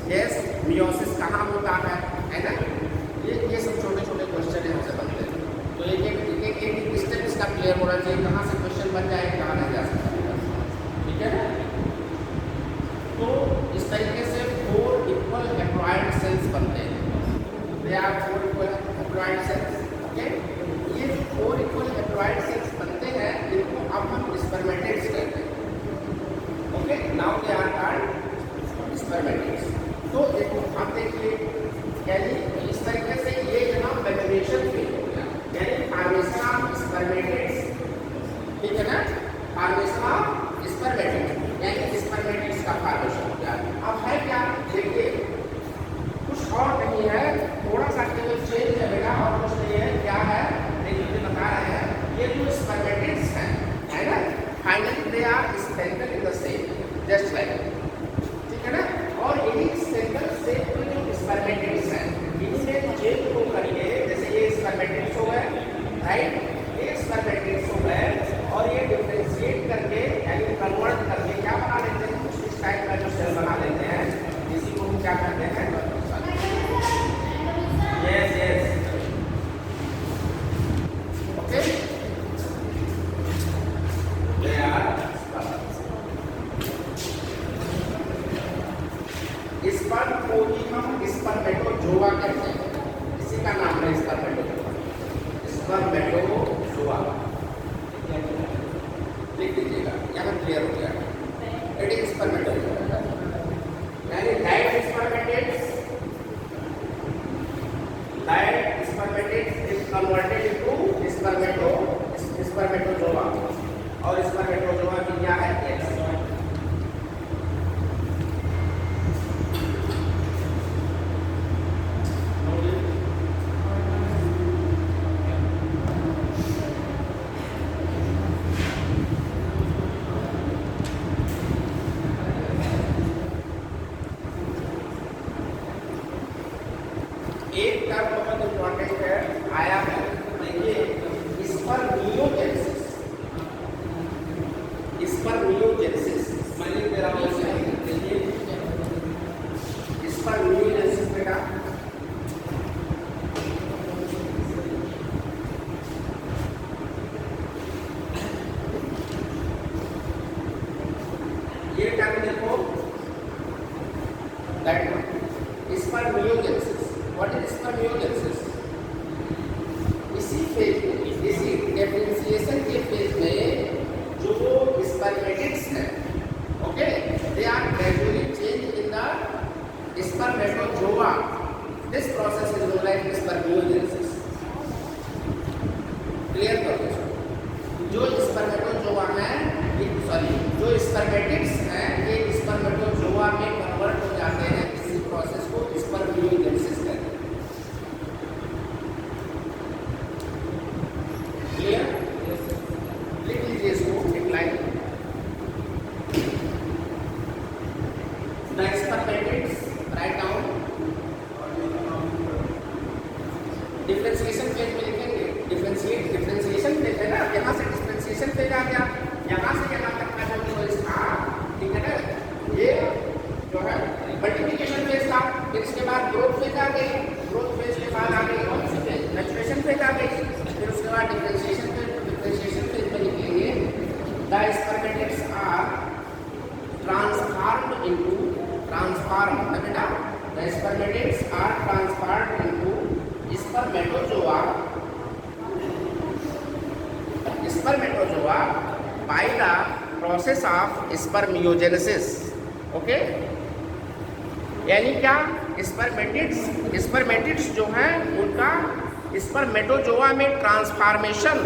Yes, meiosis कहाँ होता है ना। ये सब छोटे छोटे क्वेश्चन यहाँ से बनते हैं। तो एक स्टेप इसका क्लियर होना चाहिए, कहाँ से क्वेश्चन बन जाए, कहाँ नहीं जा सकता, ठीक है ना। तो इस तरीके से 4 इक्वल हैप्लॉइड सेल्स बनते हैं। They are 4 equal haploid cells, okay. ये जो 4 इक्वल हैप्लॉइड सेल्स बनते हैं इनको अब हम स्पर्मेटिड्स कहते हैं, okay. Now they are called spermatids. तो देखो अब देखिए, यानी इस तरीके से ये यहाँ मैच्योरेशन फेज हो गया, यानी फॉर्मेशन ऑफ स्पर्मेटिड्स, ठीक है ना। फॉर्मेशन ऑफ स्पर्मेटिड्स यानी स्पर्मेटिड्स का फॉर्मेशन हो गया। अब है क्या, देखिए कुछ और नहीं है, थोड़ा सा केवल चेंज है बेटा, और कुछ नहीं है। क्या है, देखिए बता रहे हैं, ये जो स्पर्मेटिड्स हैं, है ना, फाइनली दे आर स्पेंकल in the same just like, ठीक है ना। और यही स्पेंकल सेप में जो स्पर्मेटिड्स हैं, इनमें चेंज को करिए, जैसे ये स्पर्मेटिड्स हो गए, राइट, ये स्पर्मेटिड्स हो गए, और ये डिफरेंशिएट करके यानी कन्वर्ट करके क्या बना लेते हैं, कुछ इस टाइप का जो सेल बना लेते हैं, इसी को हम क्या कहते हैं, यस यस, ओके। स्पर्म को ही हम स्पर्मेटोजोआ कहते हैं, इसी का नाम है स्पर्मेटोजोआ, स्पर्मेटोजोआ लिख दीजिएगा, यहाँ क्लियर हो गया। इट इज स्पर्मेटोजोआ यानी that spermatids is converted into spermatozoa, और स्पर्मेटोजोआ की क्या है, एक्स। एक टर्म बहुत इंपॉर्टेंट है, आया है, देखिए स्पर्मियोजेनेसिस, स्पर्मियोजेनेसिस मैं लिख दे रहा हूँ, देखिए स्पर्मियोजेनेसिस बेटा, ये टर्म देखो, that spermiogenesis. What is spermiogenesis? इसी फेज में, इसी डिफरेंशिएशन के फेज में जो स्पर्मेटिड्स हैं, okay, they are gradually change in the spermatozoa. This process is known as spermiogenesis. Clear कर दो, जो स्पर्मेटोजोआ है, सॉरी जो स्पर्मेटिड्स हैं, ये स्पर्मेटोजोआ में कन्वर्ट हो जाते हैं, इसी प्रोसेस को स्पर्मियोजेनेसिस कहते हैं। लिख लीजिए इसको एक line, the spermatids, write down, differentiation phase में लिखेंगे, डिफरेंशिएशन फेज है ना, यहाँ से डिफरेंशिएशन फेज आ गया, यहाँ से यहाँ तक का जो चॉइस था, ठीक है ना, ये जो है मल्टीप्लिकेशन फेज था, फिर इसके बाद ग्रोथ फेज आ गई, ग्रोथ फेज के बाद आ गई कौन सी फेज, मैच्योरेशन फेज आ गई, फिर उसके बाद डिफरेंशिएशन फेज में लिखेंगे the spermatids are transformed into, transform है बेटा, the spermatids are transformed into spermatozoa, spermatozoa by the process of spermiogenesis, okay. यानी क्या, स्पर्मेटिड्स जो हैं उनका स्पर्मेटोजोआ में ट्रांसफॉर्मेशन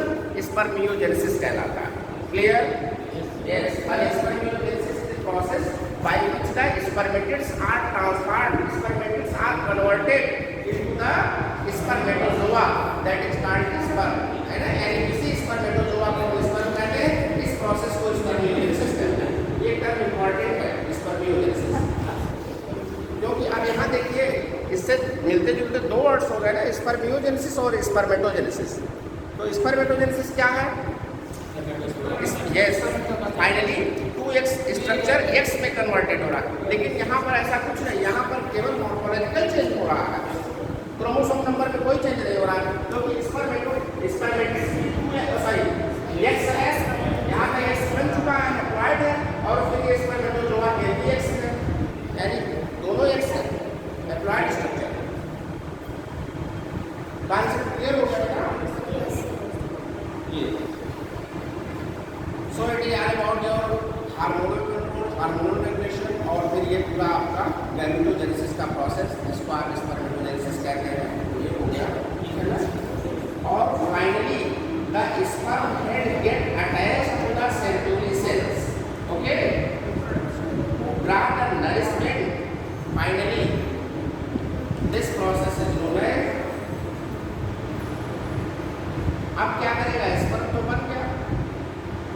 स्पर्मियोजेनेसिस कहलाता है। Clear, yes, spermiogenesis is the process by which the spermatids are transformed, spermatids are converted into the spermatozoa that is called sperm, है ना। यानी किसी स्पर्मेटोजोआ को स्पर्म कहते हैं, इस प्रोसेस को स्पर्मियोजेनेसिस कहते हैं। ये टर्म इंपॉर्टेंट है, स्पर्मियोजेनेसिस, क्योंकि अब यहाँ देखिए इससे मिलते जुलते दो वर्ड्स हो गए ना, स्पर्मियोजेनेसिस और स्पर्मेटोजेनेसिस। तो स्पर्मेटोजेनेसिस क्या है, yes, finally 2 2x structure x में कन्वर्टेड हो रहा है, लेकिन यहाँ पर ऐसा कुछ नहीं, यहाँ पर केवल मॉर्फोलॉजिकल चेंज हो रहा है, क्रोमोसोम नंबर में कोई चेंज नहीं हो रहा है, क्योंकि स्पर्मेटिड्स XS यहाँ पे X बन चुका है, हैप्लॉइड है, और फिर ये स्पर्मेटोजोआ X है, यानी दोनों X है, हैप्लॉइड स्ट्रक्चर। कॉन्सेप्ट क्लियर हो गया? ये so it is all about your hormonal control, hormonal regulation, और फिर ये पूरा आपका गैमेटोजेनेसिस का प्रोसेस, जिसको आप स्पर्मेटोजेनेसिस कहते हैं, ये हो गया, ठीक है ना। और finally the sperm head get attached to the Sertoli cells, okay, draw the nourishment. Finally this process is known as, अब क्या करेगा, स्पर्म तो बन गया,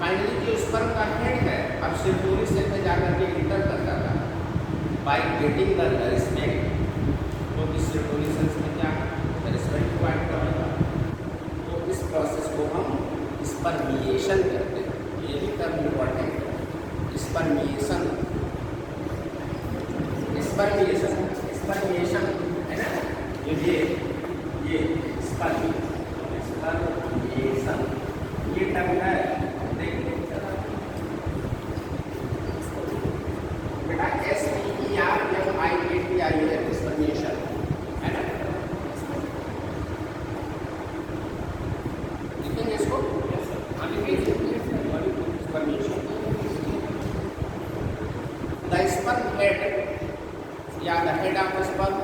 फाइनली जो स्पर्म का हेड है अब सेर्टोली सेल में जाकर के इंटर कर जाता है बाय गेटिंग द नरिशमेंट, तो इस सेर्टोली सेल्स में क्या नरिशमेंट प्रोवाइड करेगा, तो इस प्रोसेस को हम स्पर्मिएशन कहते हैं, ये भी टर्म इम्पोर्टेंट है, स्पर्मिएशन, स्पर्मिएशन, स्पर्मिएशन है ना, ये स्पर्मिएशन, ये टर्म है, देखिए बेटा SPERMIATION है, स्पर्मिएशन है ना, लिखेंगे इसको, स्पर्मिएशन। The sperm head या the head of the sperm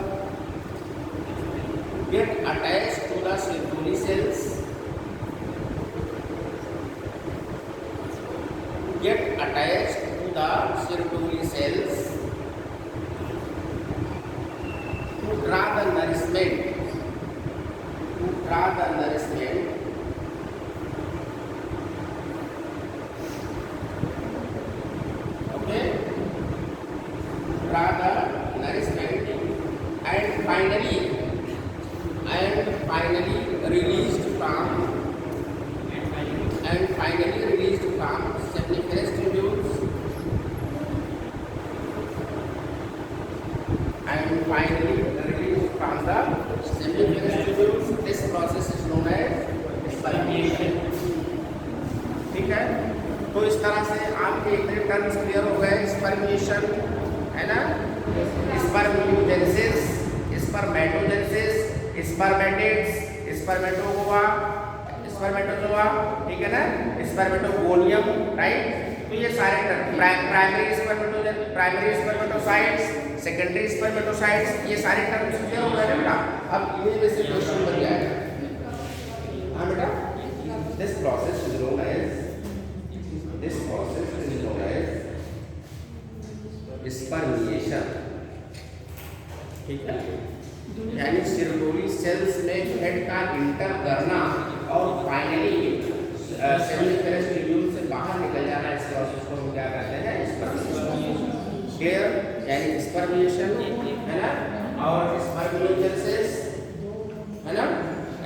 get attached to the Sertoli cells, get attached to the Sertoli cells to draw the nourishment, to draw the nourishment, okay, draw the nourishment, and finally released from seminiferous tubules, and finally released from the seminiferous tubules. This process is known as spermiation, ठीक है। तो इस तरह से आपके इतने टर्म्स क्लियर हो गए, स्पर्मिएशन है ना, स्पर्मियोजेनेसिस, स्पर्मेटोजेनेसिस, स्पर्मेटिड्स, स्पर्मेटोगोआ, स्पर्मेटोजोआ, ठीक है ना, स्पर्मेटोगोनियम, राइट। तो ये सारे term, primary spermatocytes, secondary spermatocytes, ये सारे टर्म्स क्लियर हो गए बेटा। अब इन्हीं में से क्वेश्चन बन जाएगा, हाँ बेटा, this process is known as spermiation, ठीक है, यानी सेर्टोली सेल्स में हेड का इंटर करना और फाइनली सेमिनिफेरस ट्यूब्यूल से बाहर निकल जाना, इस प्रोसेस को हम क्या कहते हैं, स्पर्मिएशन, क्लियर, यानी स्पर्मिएशन है ना, और स्पर्मियोजेनेसिस है ना,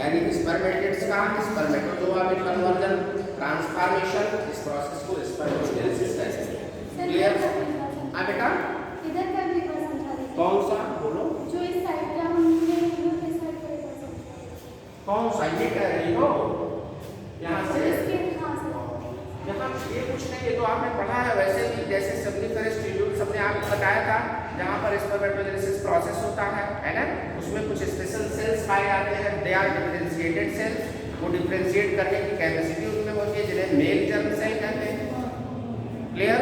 यानी स्पर्मेटिड्स का स्पर्मेटोजोआ में कन्वर्जन, ट्रांसफॉर्मेशन, इस प्रोसेस को स्पर्मियोजेनेसिस कहते हैं, क्लियर। हाँ बेटा, इधर का भी समझा दीजिए, कौन सा बोलो, जो इस साइड का हम इस साइड पर कौन सा ये कह रही हो, यहाँ से यहाँ ये कुछ नहीं, ये तो आपने पढ़ा है वैसे भी, जैसे सेमिनिफेरस ट्यूब्यूल सबने आपको बताया था, जहाँ पर स्पर्मेटोजेनेसिस प्रोसेस होता है ना, उसमें कुछ स्पेशल सेल्स पाए जाते हैं, दे आर डिफरेंशिएटेड सेल्स, वो डिफरेंशिएट करने की कैपेसिटी उनमें होती है, जिन्हें मेल जर्म सेल कहते हैं, क्लियर।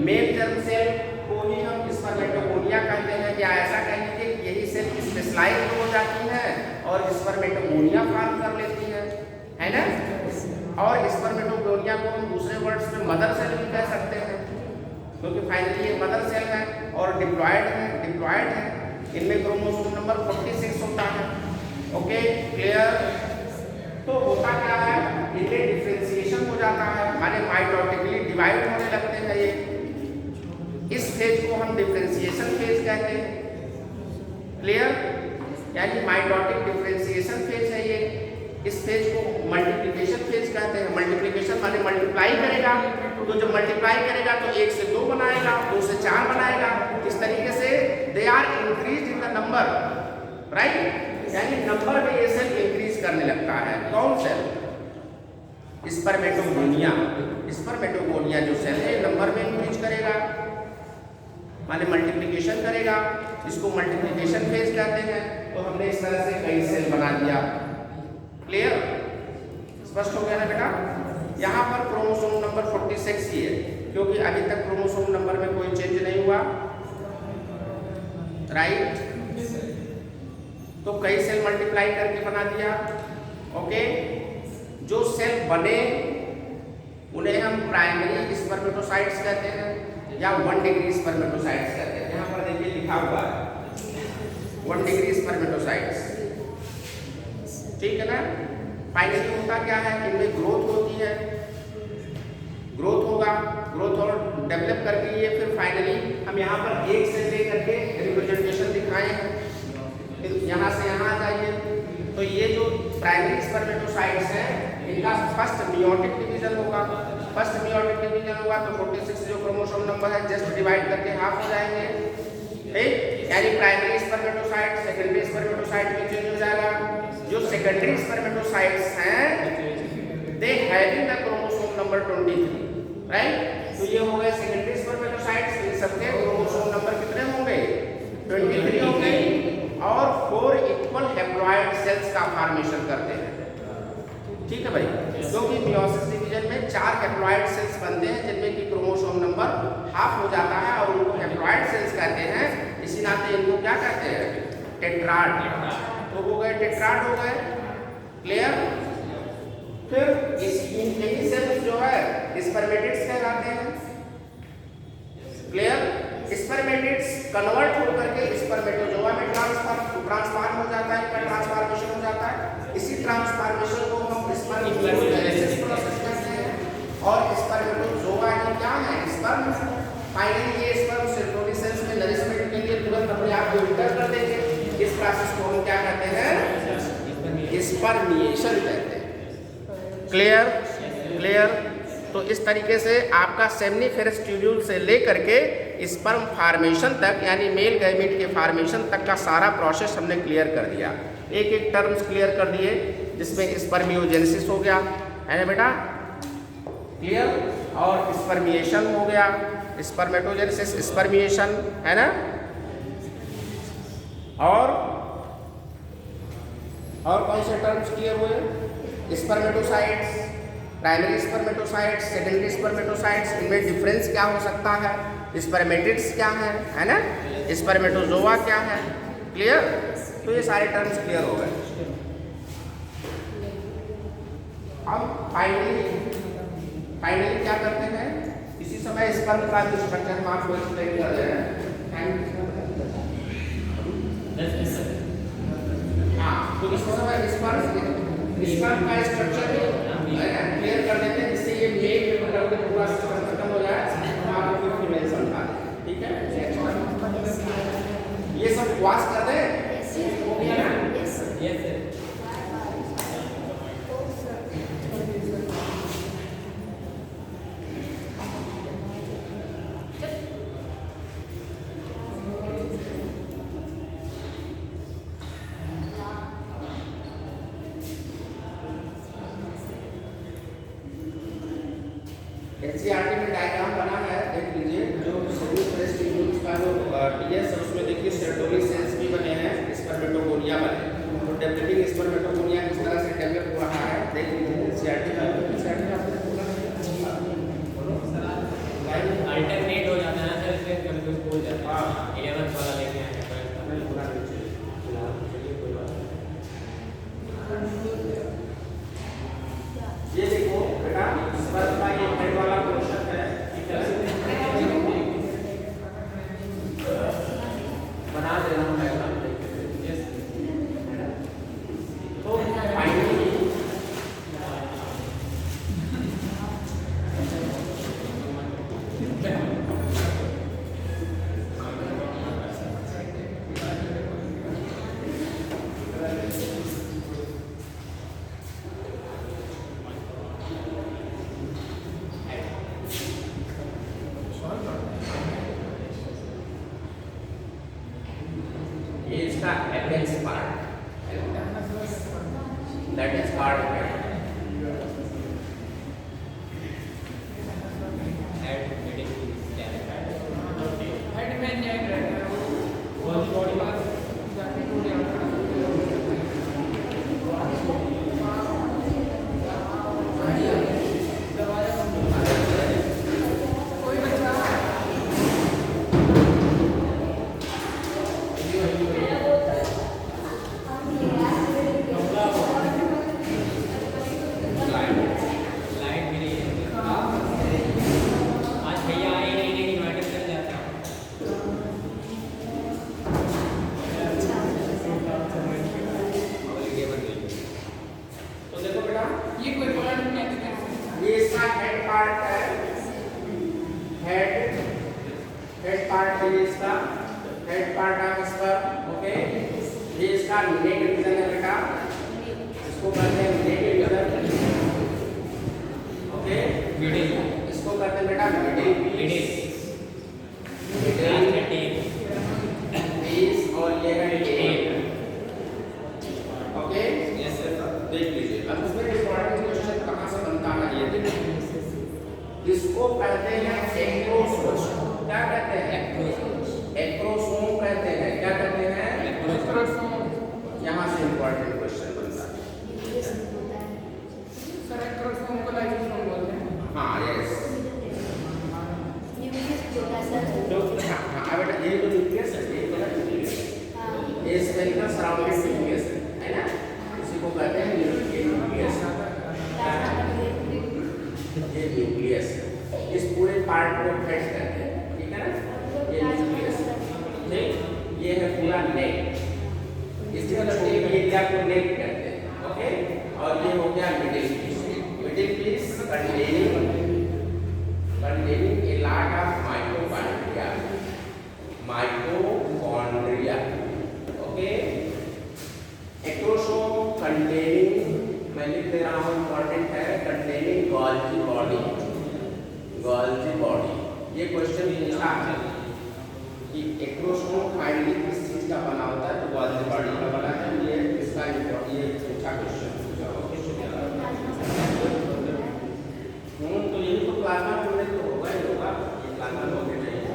मेल जर्म सेल को ही हम स्पर्मेटोगोनिया कहते हैं, या ऐसा कह लीजिए कि यही सेल स्पेशलाइज हो जाती है और स्पर्मेटोगोनिया फॉर्म कर लेती है ना, और स्पर्मेटोगोनिया को हम दूसरे वर्ड्स में मदर सेल भी कह सकते हैं, क्योंकि फाइनली ये मदर सेल है और डिप्लॉयड है, इनमें क्रोमोसोम नंबर 46 होता है, ओके, क्लियर। तो होता क्या है, इनमें डिफरेंशिएशन हो जाता है, माने माइटोटिकली डिवाइड होने लगते हैं ये, इस फेज को हम डिफरेंशिएशन फेज कहते हैं, क्लियर, यानी माइटोटिक डिफरेंशिएशन फेज है ये। इस फेज को मल्टीप्लिकेशन फेज कहते हैं, मल्टीप्लिकेशन माने मल्टीप्लाई करेगा, तो जब मल्टीप्लाई करेगा तो 1 से 2 बनाएगा, 2 से 4 बनाएगा। इस तरीके से they are increase in the number, right, यानी नंबर में ये सेल इंक्रीज करने लगता है। कौन सेल? स्पर्मेटोगोनिया। स्पर्मेटोगोनिया जो सेल है नंबर में इंक्रीज करेगा, माने मल्टीप्लिकेशन करेगा, इसको मल्टीप्लिकेशन फेज कहते हैं। तो हमने इस तरह से कई सेल बना दिया। क्लियर? स्पष्ट हो गया ना बेटा? यहाँ पर क्रोमोसोम नंबर 46 ही है, क्योंकि अभी तक क्रोमोसोम नंबर में कोई चेंज नहीं हुआ, राइट। तो कई सेल मल्टीप्लाई करके बना दिया। ओके, जो सेल बने उन्हें हम प्राइमरी स्पर्मेटोसाइट्स कहते हैं या 1 डिग्री स्पर्मेटोसाइट्स कहते हैं। यहाँ पर देखिए लिखा हुआ है 1 डिग्री स्पर्मेटोसाइट्स, ठीक है ना। फाइनली होता क्या है, इनमें ग्रोथ होती है, ग्रोथ होगा, ग्रोथ और डेवलप करके ये फिर फाइनली हम यहाँ पर एक से ले करके रिप्रेजेंटेशन दिखाए हैं। यहाँ से यहाँ आ जाइए, तो ये जो प्राइमरी स्पर्मेटोसाइट्स हैं इनका फर्स्ट मियोटिक डिवीजन होगा। फर्स्ट मियोटिक डिवीजन होगा तो 46 जो क्रोमोसोम नंबर है जस्ट डिवाइड करके हाफ हो जाएंगे, ठीक। यानी प्राइमरी स्पर्मेटोसाइट सेकेंडरी स्पर्मेटोसाइट में चेंज हो जाएगा। जो सेकेंडरी स्पर्मेटोसाइट्स हैं they having the chromosome number 23, right. तो ये हो गए सेकेंडरी स्पर्मेटोसाइट्स, इन सबके क्रोमोसोम नंबर कितने होंगे? 23 होंगे और 4 इक्वल हैप्लॉइड सेल्स का फॉर्मेशन करते हैं, ठीक है भाई। क्योंकि मियोसिस डिवीजन में 4 हैप्लॉइड सेल्स बनते हैं जिनमें कि क्रोमोसोम नंबर हाफ हो जाता है और उनको हैप्लॉइड सेल्स कहते हैं। इसी नाते इनको क्या कहते हैं? टेट्राड। तो हो गए टेट्राड हो गए, क्लियर। फिर यही सेल्स जो है स्पर्मेटिड्स कहलाते हैं, क्लियर। स्पर्मेटिड्स कन्वर्ट होकर के स्पर्मेटोजोआ में ट्रांसफॉर्म हो जाता है, इनका ट्रांसफॉर्मेशन हो जाता है। इसी ट्रांसफॉर्मेशन को हम स्पर्मेटोजेनेसिस प्रोसेस कहते हैं। और स्पर्मेटोजोआ ही क्या है? स्पर्म। फाइनली ये स्पर्म सेरोटोनिन सेल्स में नरिशमेंट के लिए तुरंत अपने आप को इंटर कर देंगे। इस प्रोसेस को हम क्या कहते हैं? स्पर्मिएशन कहते हैं। क्लियर? क्लियर। तो इस तरीके से आपका सेमनीफेरस ट्यूब्यूल से लेकर के स्पर्म फार्मेशन तक यानी मेल गैमीट के फार्मेशन तक का सारा प्रोसेस हमने क्लियर कर दिया। एक एक टर्म्स क्लियर कर दिए, जिसमें स्पर्मियोजेनेसिस हो गया, है ना बेटा, क्लियर। और स्पर्मिएशन हो गया, स्पर्मेटोजेनेसिस, स्पर्मिएशन, है ना। और कौन से टर्म्स क्लियर हुए? Spermatocytes, primary spermatocytes, secondary spermatocytes, इनमें डिफरेंस क्या हो सकता है? स्पर्मेटिड्स क्या है ना, स्पर्मेटोजोआ क्या है, क्लियर। तो ये सारे टर्म्स क्लियर हो गए। अब फाइनली क्या करते हैं? इसी समय स्पर्म का जो स्ट्रक्चर हम आपको एक्सप्लेन कर रहे हैं। हाँ, तो इस समय स्पर्म का स्ट्रक्चर क्लियर कर देते हैं, जिससे ये मेल में मतलब पूरा सिस्टम खत्म हो जाए, तो आपको फिर फीमेल समझा दें, ठीक है। ये सब वाश कर दें, हो गया ना? एनसीईआरटी में डायग्राम बना है, देख लीजिए। जो सेमनीफेरस ट्यूब्यूल्स का जो डीएस है उसमें देखिए सेरोटोनिन सेल्स भी बने हैं, स्पर्मेटोगोनिया बने। तो डेवलपिंग स्पर्मेटोगोनिया किस तरह से डेवलप हो रहा है देख लीजिए एनसीईआरटी में। अल्टरनेट हो जाता है सर, इसलिए कभी भूल जाता है। 11th वाला लेके आए हैं। ये देखो बेटा, स्पर्म का ये हेड वाला पोर्शन है, बना दे रहा हूँ डायग्राम। तो फाइनली इसका हेड पार्ट है, हेड पार्ट है इसका, head part of sperm, okay. ये इसका नेक रीजन है बेटा, इसको कहते हैं नेक रीजन, ओके। मिडिल, इसको कहते हैं बेटा मिडिल पीस, और ये है टेल, ओके। Yes sir. देख लीजिए अब इसमें इंपॉर्टेंट क्वेश्चन कहाँ से बनता है ये देखिए। इसको कहते हैं एक्रोसोम, क्या कहते हैं? एक्रोसोम कहते हैं, क्या कहते हैं? एक्रोसोम। यहाँ से इंपॉर्टेंट क्वेश्चन बनता है। सर एक्रोसोम को लाइसोसोम बोलते हैं। हाँ यस, तो हाँ बेटा ये तो न्यूक्लियस है, ये तो न्यूक्लियस है, ये स्फेरिकल सराउंडेड न्यूक्लियस है ना, इसी को कहते हैं न्यूक्लियस। ये न्यूक्लियस है, इस पूरे पार्ट को फेड करते हैं, ठीक है ना, ये न्यूक्लियस, ठीक। ये है पूरा नेक, इसी छोटे एरिया को नेक कहते हैं, ओके। और ये हो गया middle piece, middle piece containing a lot of mitochondria, okay। Acrosome containing, मैं लिख दे रहा हूँ इम्पोर्टेंट है, containing Golgi body। ये क्वेश्चन पूछा है कि एक्रोसोम फाइनली किस चीज का बना होता है, तो Golgi body का बना है, ये इसका ये पूछा क्वेश्चन पूछा, ओके। तो यही तो प्लाज्मा फ्लूइड तो होगा ही होगा, ये प्लाज्मा फ्लूइड नहीं है।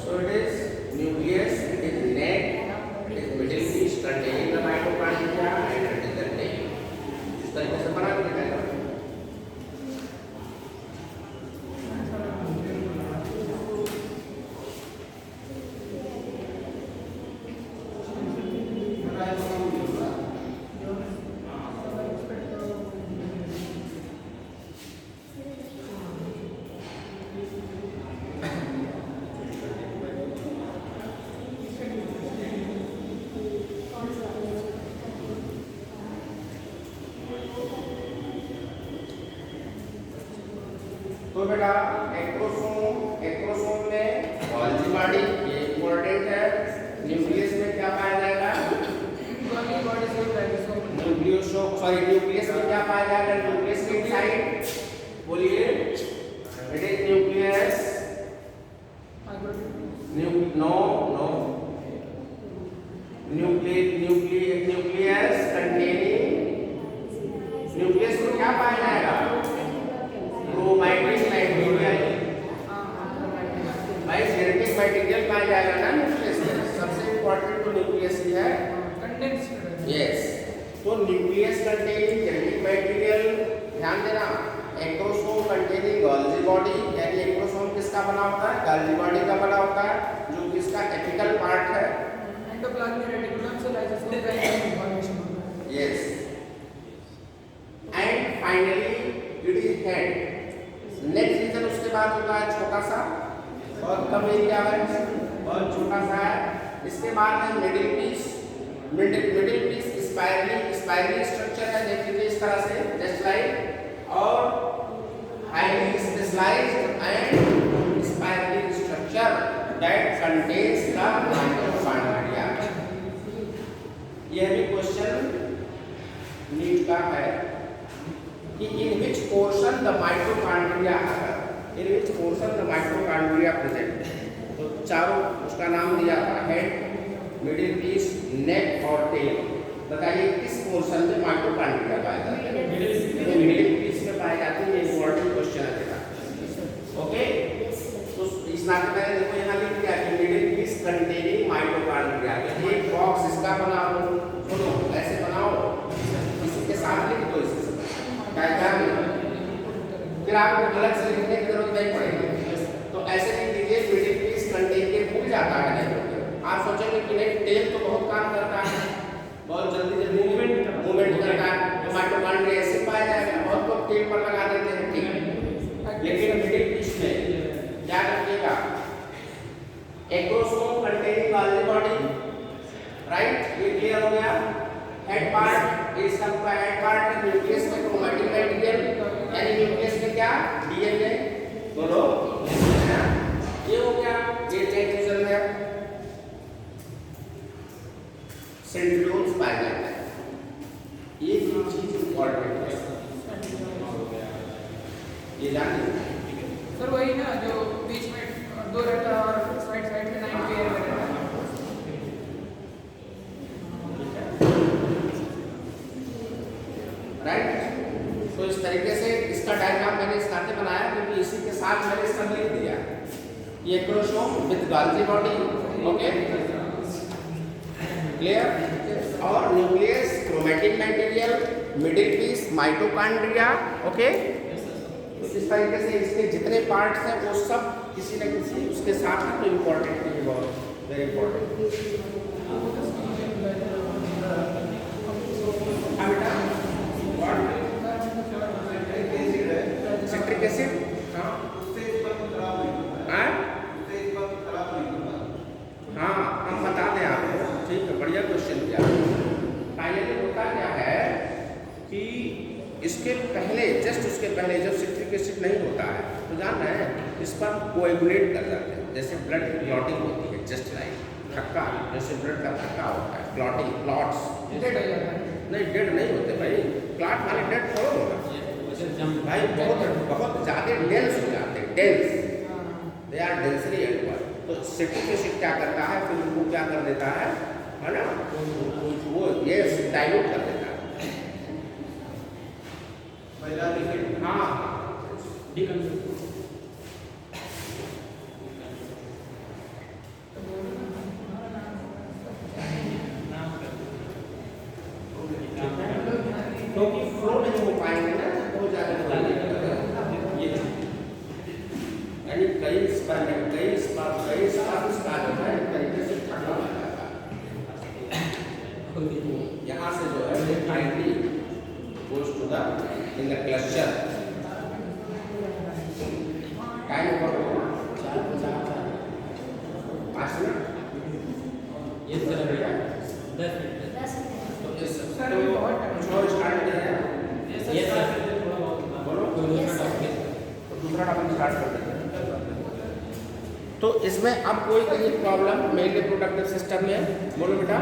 So it is nucleus, it is neck, it is middle piece containing the mitochondria and it is the tail। इस तरीके से बना के दिखाएगा। तो बेटा एक्रोसोम में Golgi body, ये इम्पोर्टेंट है। न्यूक्लियस में क्या पाया जाएगा? न्यूक्लियस में क्या पाया जाएगा? न्यूक्लियस के साइड बोलिए, it is nucleus, nucleus containing, nucleus में क्या पाया जाएगा? क्रोमैटिक मटेरियल, भाई जेनेटिक मटेरियल पाया जाएगा ना न्यूक्लियस में, सबसे इंपॉर्टेंट तो न्यूक्लियस ही है, यस। तो न्यूक्लियस कंटेनिंग जेनेटिक मटेरियल, ध्यान देना। एक्रोसोम कंटेनिंग Golgi body, यानी एक्रोसोम किसका बना होता है? Golgi body का बना होता है, जो किसका एपिकल पार्ट है, एंडोप्लाज्मिक रेटिकुलम से लाइसोसोम का इन्फॉर्मेशन होता है, yes. And finally it is head. Next region उसके बाद होता है छोटा सा, बहुत कम एरिया है, बहुत छोटा सा है। इसके बाद है middle piece, middle piece spirally structure है, देख लीजिए इस तरह से, जस्ट लाइक, और highly specialised and spirally structure that contains the mitochondria. यह भी क्वेश्चन नीट का है कि in which portion the mitochondria are, in which portion the mitochondria present। तो चारों उसका नाम दिया था, हेड, मिडिल पीस, नेक और टेल। बताइए किस पोर्शन में माइटोकॉन्ड्रिया पाए जाते हैं? मिडिल पीस में पाए जाते हैं। ये इंपॉर्टेंट क्वेश्चन है बेटा, ओके। तो इस नाते मैंने देखो यहाँ लिख दिया कि मिडिल पीस कंटेनिंग माइटोकॉन्ड्रिया। एक बॉक्स इसका बनाओ, सुनो ऐसे बनाओ, इसी के साथ लिख दो, इसके डायग्राम, फिर आपको अलग से लिखने की जरूरत नहीं पड़ेगी। तो ऐसे लिख दीजिए, मिडिल पीस कंटेन के भूल जाता है नहीं तो आप सोचेंगे कि नहीं टेल तो बहुत काम करता है, बहुत जल्दी मूवमेंट करता है, तो माइटोकॉन्ड्रिया ऐसे पाया जाएगा, बहुत लोग टेल पर लगा देते हैं, ठीक। लेकिन मिडिल पीस में क्या रखिएगा? Acrosome containing Golgi body, right, ये क्लियर हो गया। हेड पार्ट, इसका पूरा हेड पार्ट है, न्यूक्लियस में क्रोमैटिक मटेरियल, यानी न्यूक्लियस में क्या डीएनए, बोलो ये हो गया, ये चल गया, सेंट्रियोल्स पाए जाते हैं। ये चीज इंपॉर्टेंट है, ये जानिए सर वही ना जो बीच में 2 रहता है और साइड साइड में 9 पेयर रहता है। राइट। तो इस तरीके से इसका डायग्राम मैंने इस खाते बनाया क्योंकि इसी के साथ मैंने इसका लिख दिया, ये chromosome with Golgi body, okay clear, और nucleus, chromatic material, middle piece, mitochondria, okay. तो इस तरीके से इसके जितने पार्ट्स हैं वो सब किसी न किसी उसके साथ में तो इम्पोर्टेंट है, बहुत वेरी इंपॉर्टेंट। हाँ बेटा, सिट्रिक एसिड, हाँ हाँ हम बता दें आपको, ठीक है, बढ़िया क्वेश्चन किया। फाइनली होता क्या है कि इसके पहले, जस्ट उसके पहले जब सिट्रिक एसिड नहीं होता है तो जान रहे हैं इस पर कोएगुलेट कर जाते हैं, जैसे ब्लड की क्लॉटिंग होती है, जस्ट लाइक थक्का, जैसे ब्लड का थक्का होता है, क्लॉटिंग, क्लॉट्स डेड हो जाता है। नहीं, डेड नहीं होते भाई, क्लॉट वाले डेड थोड़ा होगा भाई, बहुत ज़्यादा डेंस हो जाते हैं, dense, they are densely acquired. तो सिट्रिक एसिड क्या करता है, फिर उनको क्या कर देता है ना, वो ये डाइल्यूट कर देता है, हाँ क्योंकि फ्लो नहीं हो पाएंगे ना, बहुत ज़्यादा ये, यानी कई स्पर्म का जो है तरीके से ठंडा हो जाता है, यहाँ से जो है finally goes to the in the cluster, time पर 5 मिनट, ये सर 10 मिनट, तो इस तो स्टार्ट किया, ये सर थोड़ा बहुत बोलो, कोई दूसरा टॉपिक, तो दूसरा टॉपिक स्टार्ट कर देते हैं। तो इसमें अब कोई कहीं प्रॉब्लम मेल रिप्रोडक्टिव सिस्टम में, बोलो बेटा,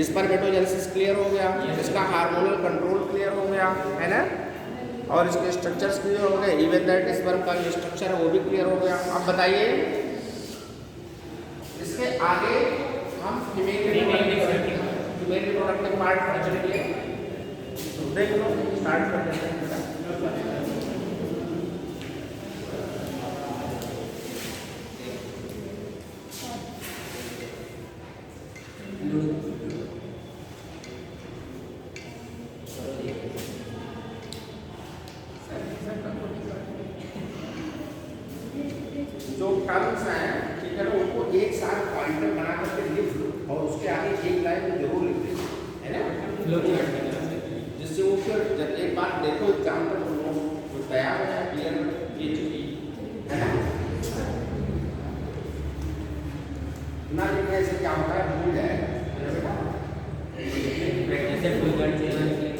स्पर्मेटोजेनेसिस क्लियर हो गया, इसका हार्मोनल कंट्रोल क्लियर हो गया है ना, और इसके स्ट्रक्चर्स क्लियर हो गए, इवन दैट स्पर्म का जो स्ट्रक्चर है वो भी क्लियर हो गया। अब बताइए इसके आगे हम फीमेल रिप्रोडक्टिव पार्ट पर चलेंगे, देख लो, स्टार्ट कर देते हैं बेटा। जो टर्म्स हैं, ठीक है ना, उनको एक साथ पॉइंटर बना करके लिख लो और उसके आगे एक लाइन जरूर लिख देना, है ना, जिससे वो फिर जब एक बार देखो एग्जाम्पल तो तैयार हो जाए, क्लियर ये चीज है ना लिखने से क्या होता है, भूल जाएगा प्रैक्टिस कोई गाड़ी चलाने के लिए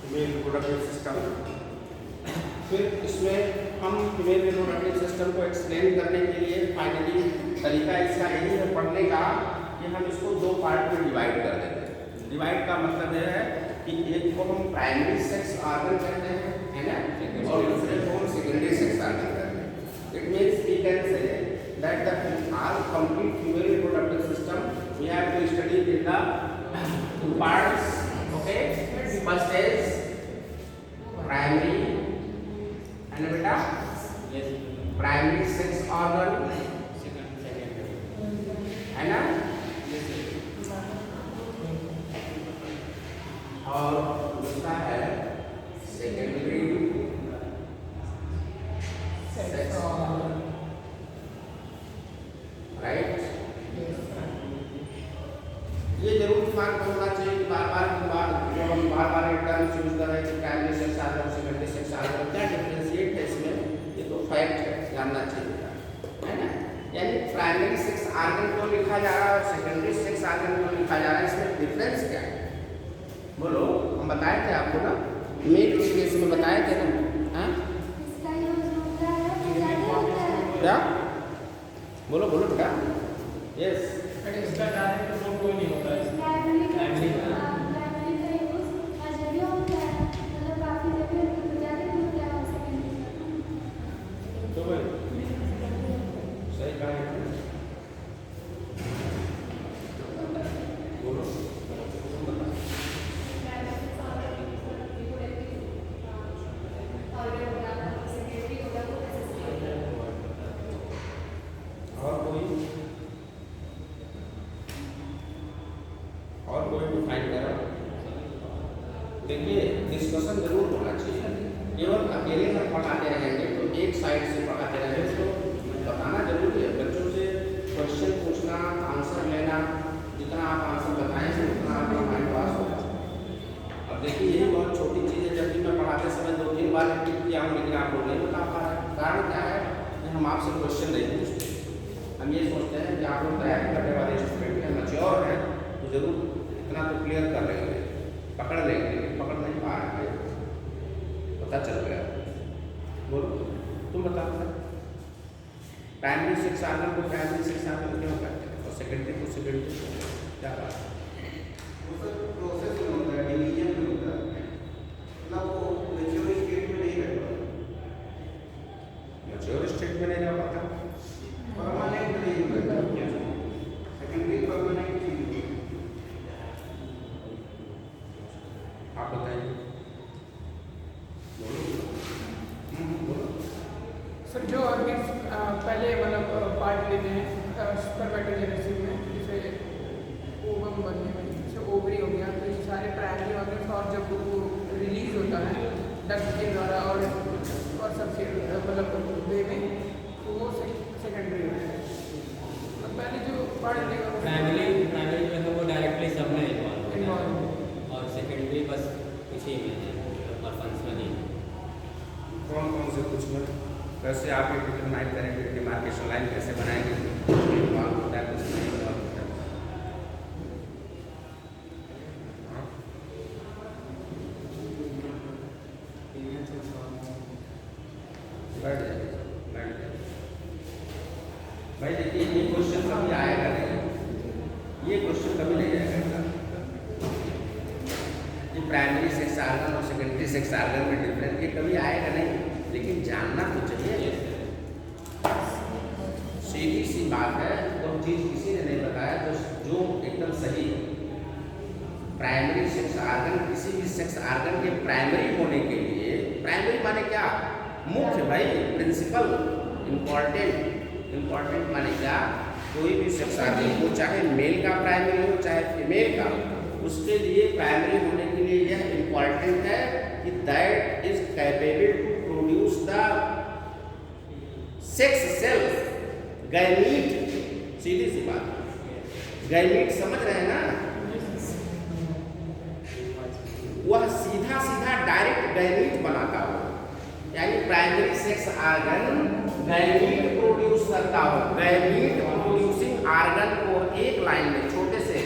फीमेल रिप्रोडक्टिव सिस्टम। फिर इसमें हम फीमेल रिप्रोडक्टिव सिस्टम को एक्सप्लेन करने के लिए फाइनली तरीका इसका यही है पढ़ने का कि हम इसको 2 पार्ट में डिवाइड कर देते हैं। डिवाइड का मतलब यह है कि एक को हम प्राइमरी सेक्स ऑर्गन कहते हैं, है ना, और दूसरे को हम सेकेंडरी सेक्स ऑर्गन कहते हैं। It means we can say that the all complete female reproductive system we have to study in the 2 parts, okay. First is primary and beta Yes. Primary sex organ है ना, और दूसरा है सेकेंडरी सेक्स ऑर्गन, राइट। ये जरूर दिमाग में होना चाहिए कि जब हम बार बार एक टर्म यूज कर रहे हैं कि primary sex organ secondary sex organ क्या डिफरेंशिएट है इसमें, ये तो फैक्ट है, जानना चाहिए, है ना। यानी प्राइमरी सेक्स ऑर्गन को लिखा जा रहा है और सेकेंडरी सेक्स ऑर्गन को लिखा जा रहा है, इसमें डिफरेंस क्या है बोलो। हम बताए थे आपको ना, मेल के केस में बताए थे ना, हाँ इसका यूज होता है तो ज्यादा होता है। क्या बोलो बोलो बेटा, यस। बट इसका डायरेक्ट तो कोई नहीं होता है। प्राइमरी का प्राइमरी यूज हर जगह होता है, मतलब काफी जगह ज्यादा होता है। और सेकेंडरी तो भाई सही कहा है, बोलो और कोई डिफाइन करा। देखिए डिस्कशन जरूर होना चाहिए, केवल अकेले में पढ़ाते रहेंगे तो एक साइड से पढ़ाते रहेंगे, उसको बताना जरूरी है। बच्चों से क्वेश्चन पूछना, आंसर लेना, जितना आप आंसर बताएंगे उतना आपका माइंड पास होगा। अब देखिए यही बहुत छोटी चीज़ है, जब भी मैं पढ़ाते समय 2-3 बार रिपीट किया हूँ लेकिन आप लोग नहीं बता पा रहे। कारण क्या है कि हम आपसे क्वेश्चन नहीं पूछते, हम ये सोचते हैं कि आप लोग तैयारी करने वाले स्टूडेंट हैं, मैच्योर हैं, तो जरूर इतना तो क्लियर कर लेंगे, पकड़ लेंगे, पकड़ नहीं पा रहे हैं, पता चल गया। बोलो तुम बताओ, प्राइमरी सेक्स ऑर्गन को प्राइमरी सेक्स ऑर्गन क्यों कहते हैं और सेकेंडरी को सेकेंडरी, क्या बात है? प्रोसेस में होता है, डिवीजन में होता है, मतलब वो मैच्योर स्टेट में नहीं रह पाता, मैच्योर स्टेट में नहीं रह पाता, परमानेंट नहीं होता, सेकेंडरी परमानेंट चीज होती है। आप बताइए, बोलो। सर जो ऑर्गन्स पहले मतलब पार्ट लेते हैं स्पर्मेटोजेनेसिस में, जैसे ओवम बनने में, जैसे ओवरी हो गया, तो ये सारे प्राइमरी ऑर्गन्स, और जब वो रिलीज होता है डक्ट के द्वारा और सबसे मतलब वे में, तो वो सेकेंडरी होता है। पहले जो पार्ट प्राइमरी जो है वो डायरेक्टली सब में इन्वॉल्व इन्वॉल्व है और सेकेंडरी बस कुछ ही में है और फंक्शनल ही। कौन कौन से कुछ में कैसे आप एक डिटरमाइन करेंगे, डिमार्केशन लाइन कैसे बनाएंगे, इन्वॉल्व होता है कुछ नहीं इन्वॉल्व होता है। हाँ? बैठ जाइए, बैठ जाइए। भाई देखिए ये क्वेश्चन कभी आएगा नहीं, ये क्वेश्चन कभी नहीं आएगा। ये प्राइमरी सेक्स ऑर्गन और सेकेंडरी सेक्स ऑर्गन में डिफरेंस ये कभी आएगा नहीं, लेकिन जानना तो चाहिए। सीधी सी बात है, तो चीज़ किसी ने नहीं बताया तो जो एकदम सही है। प्राइमरी सेक्स ऑर्गन किसी भी सेक्स ऑर्गन के प्राइमरी होने के लिए, प्राइमरी माने क्या, मुख्य भाई, प्रिंसिपल, इम्पॉर्टेंट माने क्या, कोई भी सेक्स ऑर्गन हो, चाहे मेल का प्राइमरी हो चाहे फीमेल का, उसके लिए प्राइमरी होने के लिए यह इम्पॉर्टेंट है कि that is capable to produce the sex cells, gamete. सीधी सी बात, गैमीट समझ रहे हैं ना, वह सीधा सीधा डायरेक्ट गैमीट बनाता हो, यानी primary sex organ gamete produce करता हो। गैमीट प्रोड्यूसिंग ऑर्गन को एक लाइन में छोटे से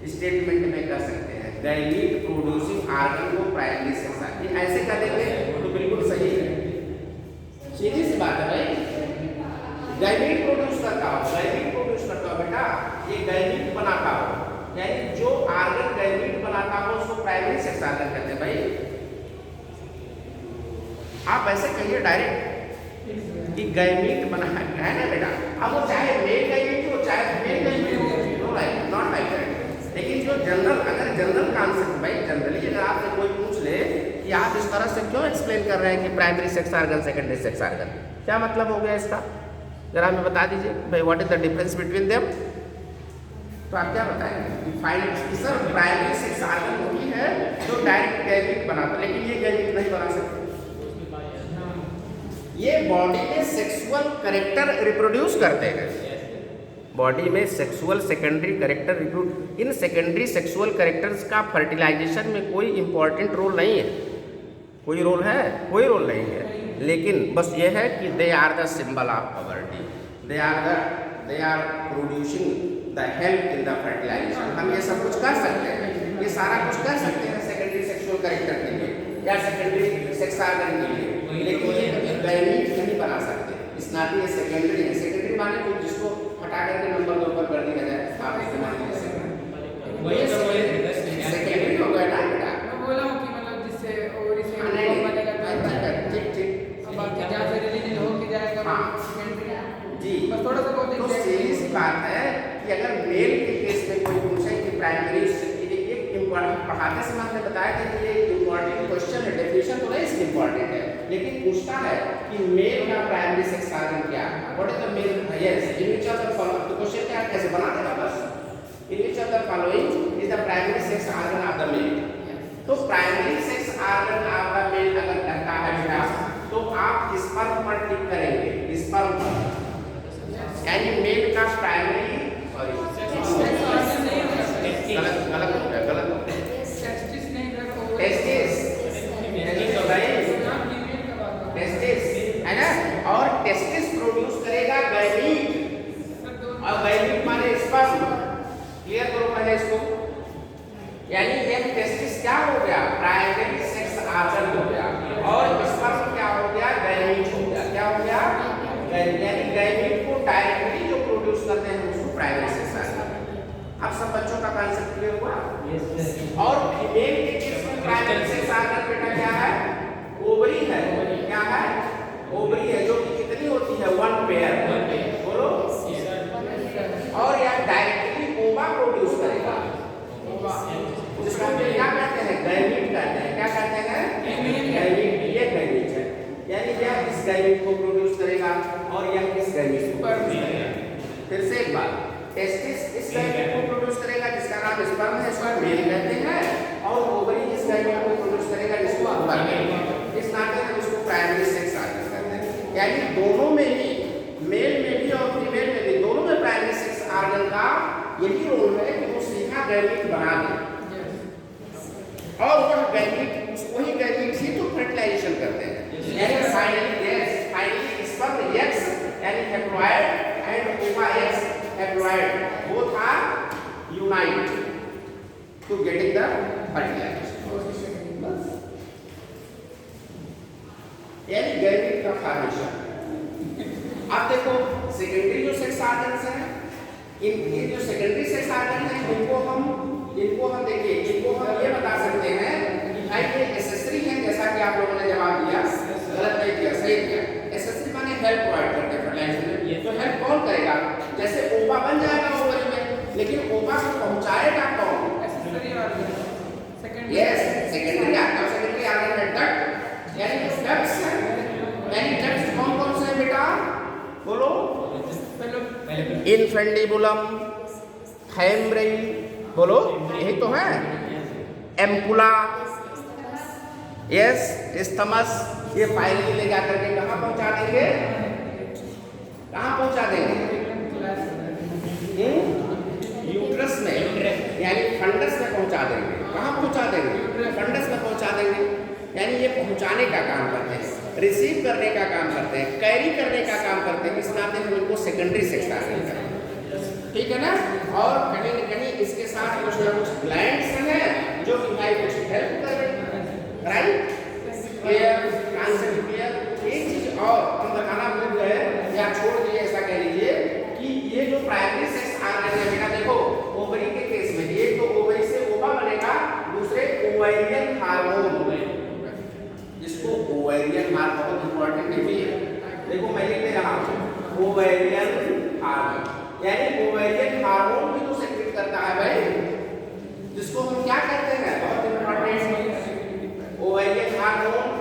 स्टेटमेंट में कर सकते हैं, गैमीट प्रोड्यूसिंग ऑर्गन को प्राइमरी सेक्स ऑर्गन, ऐसे कर देंगे तो बिल्कुल सही है, सीधी सी बात है भाई। गैमीट प्रोड्यूस करता हो, गैमीट प्रोड्यूस करता हो बेटा, ये गैमीट बनाता हो, यानी जो ऑर्गन गैमीट बनाता हो उसको प्राइमरी सेक्स ऑर्गन कहते हैं भाई। आप ऐसे कहिए डायरेक्ट कि गैमीट बना है ना बेटा, अब वो चाहे मेल गैमीट हो चाहे फीमेल गैमीट हो, know like not like that. लेकिन जो जनरल, अगर जनरल कॉन्सेप्ट भाई, जनरली अगर आपसे कोई पूछ ले ये आप इस तरह से क्यों एक्सप्लेन कर रहे हैं कि primary sex organ secondary sex organ, क्या मतलब हो गया इसका? जरा हमें बता दीजिए भाई, what is the difference between them? तो आप क्या बताएंगे? Final sir primary sex organ वही है जो डायरेक्ट गैमेट बनाता, लेकिन ये गैमेट नहीं बना सकते। ये बॉडी में सेक्सुअल कैरेक्टर रिप्रोड्यूस करते हैं, बॉडी में sexual secondary character reproduce. In secondary sexual characters का फर्टिलाइजेशन में कोई इंपॉर्टेंट रोल नहीं है। कोई रोल है? कोई रोल नहीं है, लेकिन बस ये है कि they are the symbol of poverty, they are producing the help in the fertilisation. हम ये सब कुछ कर सकते हैं, ये सारा कुछ कर सकते हैं सेकेंडरी सेक्सुअल कैरेक्टर के लिए या सेकेंडरी सेक्स ऑर्गन के लिए, लेकिन ये गैमेट नहीं बना सकते। इस नाते ये सेकेंडरी है। सेकेंडरी माने तो जिसको हटा करके नंबर 2 पर कर दिया जाए, आप इस्तेमाल कर सकते हैं। सेकेंडरी हो गया ना बेटा, मैं बोला हूँ कि मतलब जिससे ओवरी से बनेगा, ठीक। अब बाकी जहाँ से रिलीज हो के जाएगा जी, बस थोड़ा सा बहुत तो सीरीज बात है कि अगर मेल के केस में कोई पूछे कि प्राइमरी पढ़ाते समय हमने बताया कि ये इम्पोर्टेंट क्वेश्चन है, डेफिनेशन तो नहीं इसकी इम्पोर्टेंट है, लेकिन पूछता है कि मेल का प्राइमरी सेक्स ऑर्गन क्या है, what is the male? Yes, in which of the following, तो क्वेश्चन क्या है, कैसे बना देगा बस, in which of the following is the primary sex organ of the male. तो primary sex organ of the male अगर कहता है बेटा, तो आप स्पर्म पर टिक करेंगे, स्पर्म पर, यानी मेल का प्राइमरी, सॉरी गलत हो गया, गलत हो गया, टेस्टिस है ना, और टेस्टिस प्रोड्यूस करेगा गैमीट, और गैमीट माने स्पर्म। क्लियर करो पहले इसको, यानी ये टेस्टिस क्या हो गया, प्राइमरी सेक्स ऑर्गन हो गया, और स्पर्म क्या हो गया, गैमीट हो गया। क्या हो गया? यानी गैमीट को डायरेक्टली जो प्रोड्यूस करते हैं उसको प्राइमरी सेक्स ऑर्गन। अब सब बच्चों का कॉन्सेप्ट क्लियर हुआ? और फीमेल के केस में प्राइमरी सेक्स ऑर्गन बेटा क्या है? ओवरी है। क्या है? ओवरी है, जो कि कितनी होती है, 1 पेयर, बोलो। और यह डायरेक्टली ओवा प्रोड्यूस करेगा, जिसको हम क्या कहते हैं, गैमीट कहते हैं। क्या कहते हैं? गैमीट। ये गैमीट है, यानी यह इस गैमीट को प्रोड्यूस करेगा और यह इस गैमीट को प्रोड्यूस करेगा। फिर से एक बात, टेस्टिस इस गैमीट को प्रोड्यूस करेगा जिसका नाम स्पर्म है, इसको मेल कहते हैं, और ओवरी इस गैमीट को प्रोड्यूस करेगा जिसको ओवा कहते हैं। इस नाते हम इसको प्राइमरी सेक्स ऑर्गन कहते हैं। यानी दोनों में ही, मेल में भी और फीमेल में भी, दोनों में प्राइमरी सेक्स ऑर्गन का यही रोल है कि वो सीधा गैमीट बना दे, और वह गैमीट, वही गैमीट ही तो फर्टिलाइजेशन करते हैं। यानी फाइनली स्पर्म एक्स यानी हैप्लॉइड एंड ओवा x haploid both are unite to getting the fertilization. यानी गैमीट का फॉर्मेशन। अब देखो सेकेंडरी जो सेक्स ऑर्गन्स हैं, इन जो सेकेंडरी सेक्स ऑर्गन हैं, इनको हम देखिए, इनको हम ये बता सकते हैं कि भाई ये एसेसरी है, जैसा कि आप लोगों ने जवाब दिया, गलत नहीं दिया, सही दिया। एसेसरी माने हेल्प प्रोवाइड करते हैं फर्टिलाइजेशन में। ये तो हेल्प कौन करेगा? जैसे ओवा बन जाएगा ओवरी में, लेकिन ओवा को पहुंचाएगा कौन? Accessory organ, secondary. Yes, secondary organ, secondary organ है डक्ट, यानी डक्ट्स है। यानी डक्ट्स कौन-कौन से हैं बेटा? बोलो। इनफेंडिबुलम, हेमरेई, बोलो, यही तो है। एम्पुला, यस, इस्थमस, ये फाइनली ले जाकर के कहाँ पहुंचा देंगे? कहाँ पहुंचा देंगे? यूट्रस में, यानी फंडस में पहुंचा देंगे। कहाँ पहुंचा देंगे? फंडस में पहुंचा देंगे। यानी ये पहुंचाने का काम करते हैं, रिसीव करने का काम करते हैं, कैरी करने का काम करते हैं। इस नाते हम इनको सेकेंडरी सेक्स ऑर्गन कहते हैं, ठीक है ना। और कहीं न कहीं इसके साथ कुछ ना कुछ ग्लैंड्स हैं जो कि भाई कुछ हेल्प कर रहे हैं, राइट? क्लियर? Concept clear? एक चीज और हम बताना भूल गए या छोड़ दिए, ऐसा कह लीजिए कि ये जो प्राइमरी सेक्स ऑर्गन है बेटा, देखो ओवरी के केस में एक तो ओवरी से ओवा बनेगा, दूसरे ओवेरियन हार्मोन, जिसको ओवेरियन हार्मोन बहुत इंपॉर्टेंट है। देखो मैं लिख रहा हूं ओवेरियन हार्मोन, यानी ओवेरियन हार्मोन भी तो सेक्रेट करता है भाई, जिसको हम क्या कहते हैं, बहुत important, ovarian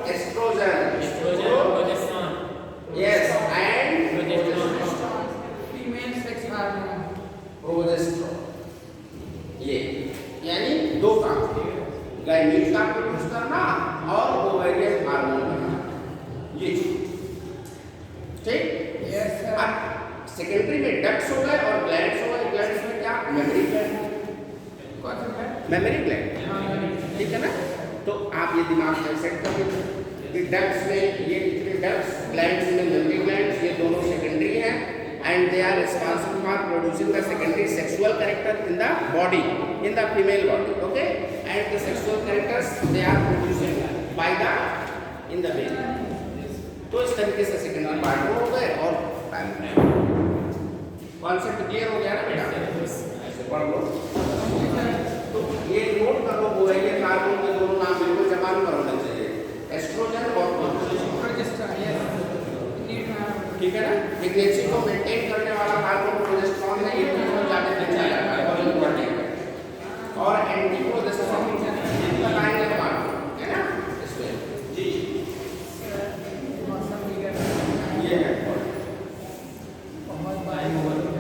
oestrogen, oestrogen, progesterone, yes, and progesterone, female sex hormone. Progesterone. ये यानी दो काम, गायनीक का प्रोड्यूस करना और ओवेरियन हार्मोन बनाना, ये ठीक। Yes sir. अब सेकेंडरी में डक्ट्स हो गए और ग्लैंड्स हो गए। ग्लैंड्स में क्या, मेमोरी ग्लैंड, कौन सा है? मेमोरी ग्लैंड, ठीक है ना। तो आप ये दिमाग में सेट कर लीजिए कि डक्ट्स में ये कितने डक्ट्स, ग्लैंड्स में मेमोरी ग्लैंड्स, ये दोनों सेकेंडरी हैं and they are responsible for producing the secondary sexual character in the body, in the female body, okay, and the sexual characters they are producing by the in the male. तो इस तरीके से सेकेंडरी पार्ट हो गए और कॉन्सेप्ट क्लियर हो गया ना बेटा, ऐसे पढ़ लो। तो ये नोट कर लो, वो है ये हार्मोन के दोनों नाम बिल्कुल जबान पर होने चाहिए, एस्ट्रोजन और प्रोजेस्टेरोन, यस। ठीक है ना। प्रेगनेंसी को मेंटेन करने वाला हार्मोन प्रोजेस्टेरोन है, ये तो ज्यादा पहचान जाता है और इम्पोर्टेंट है। और एंटी प्रोजेस्टेरोन बताएंगे हार्मोन, है ना इसमें जी। मौसम बिगड़ ये है बहुत बारिश हो गई।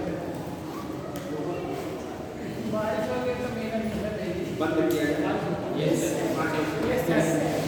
बारिश हो गई तो मेरा निकल जाएगी। बंद किया है। यस, हाँ, ठीक। Yes sir.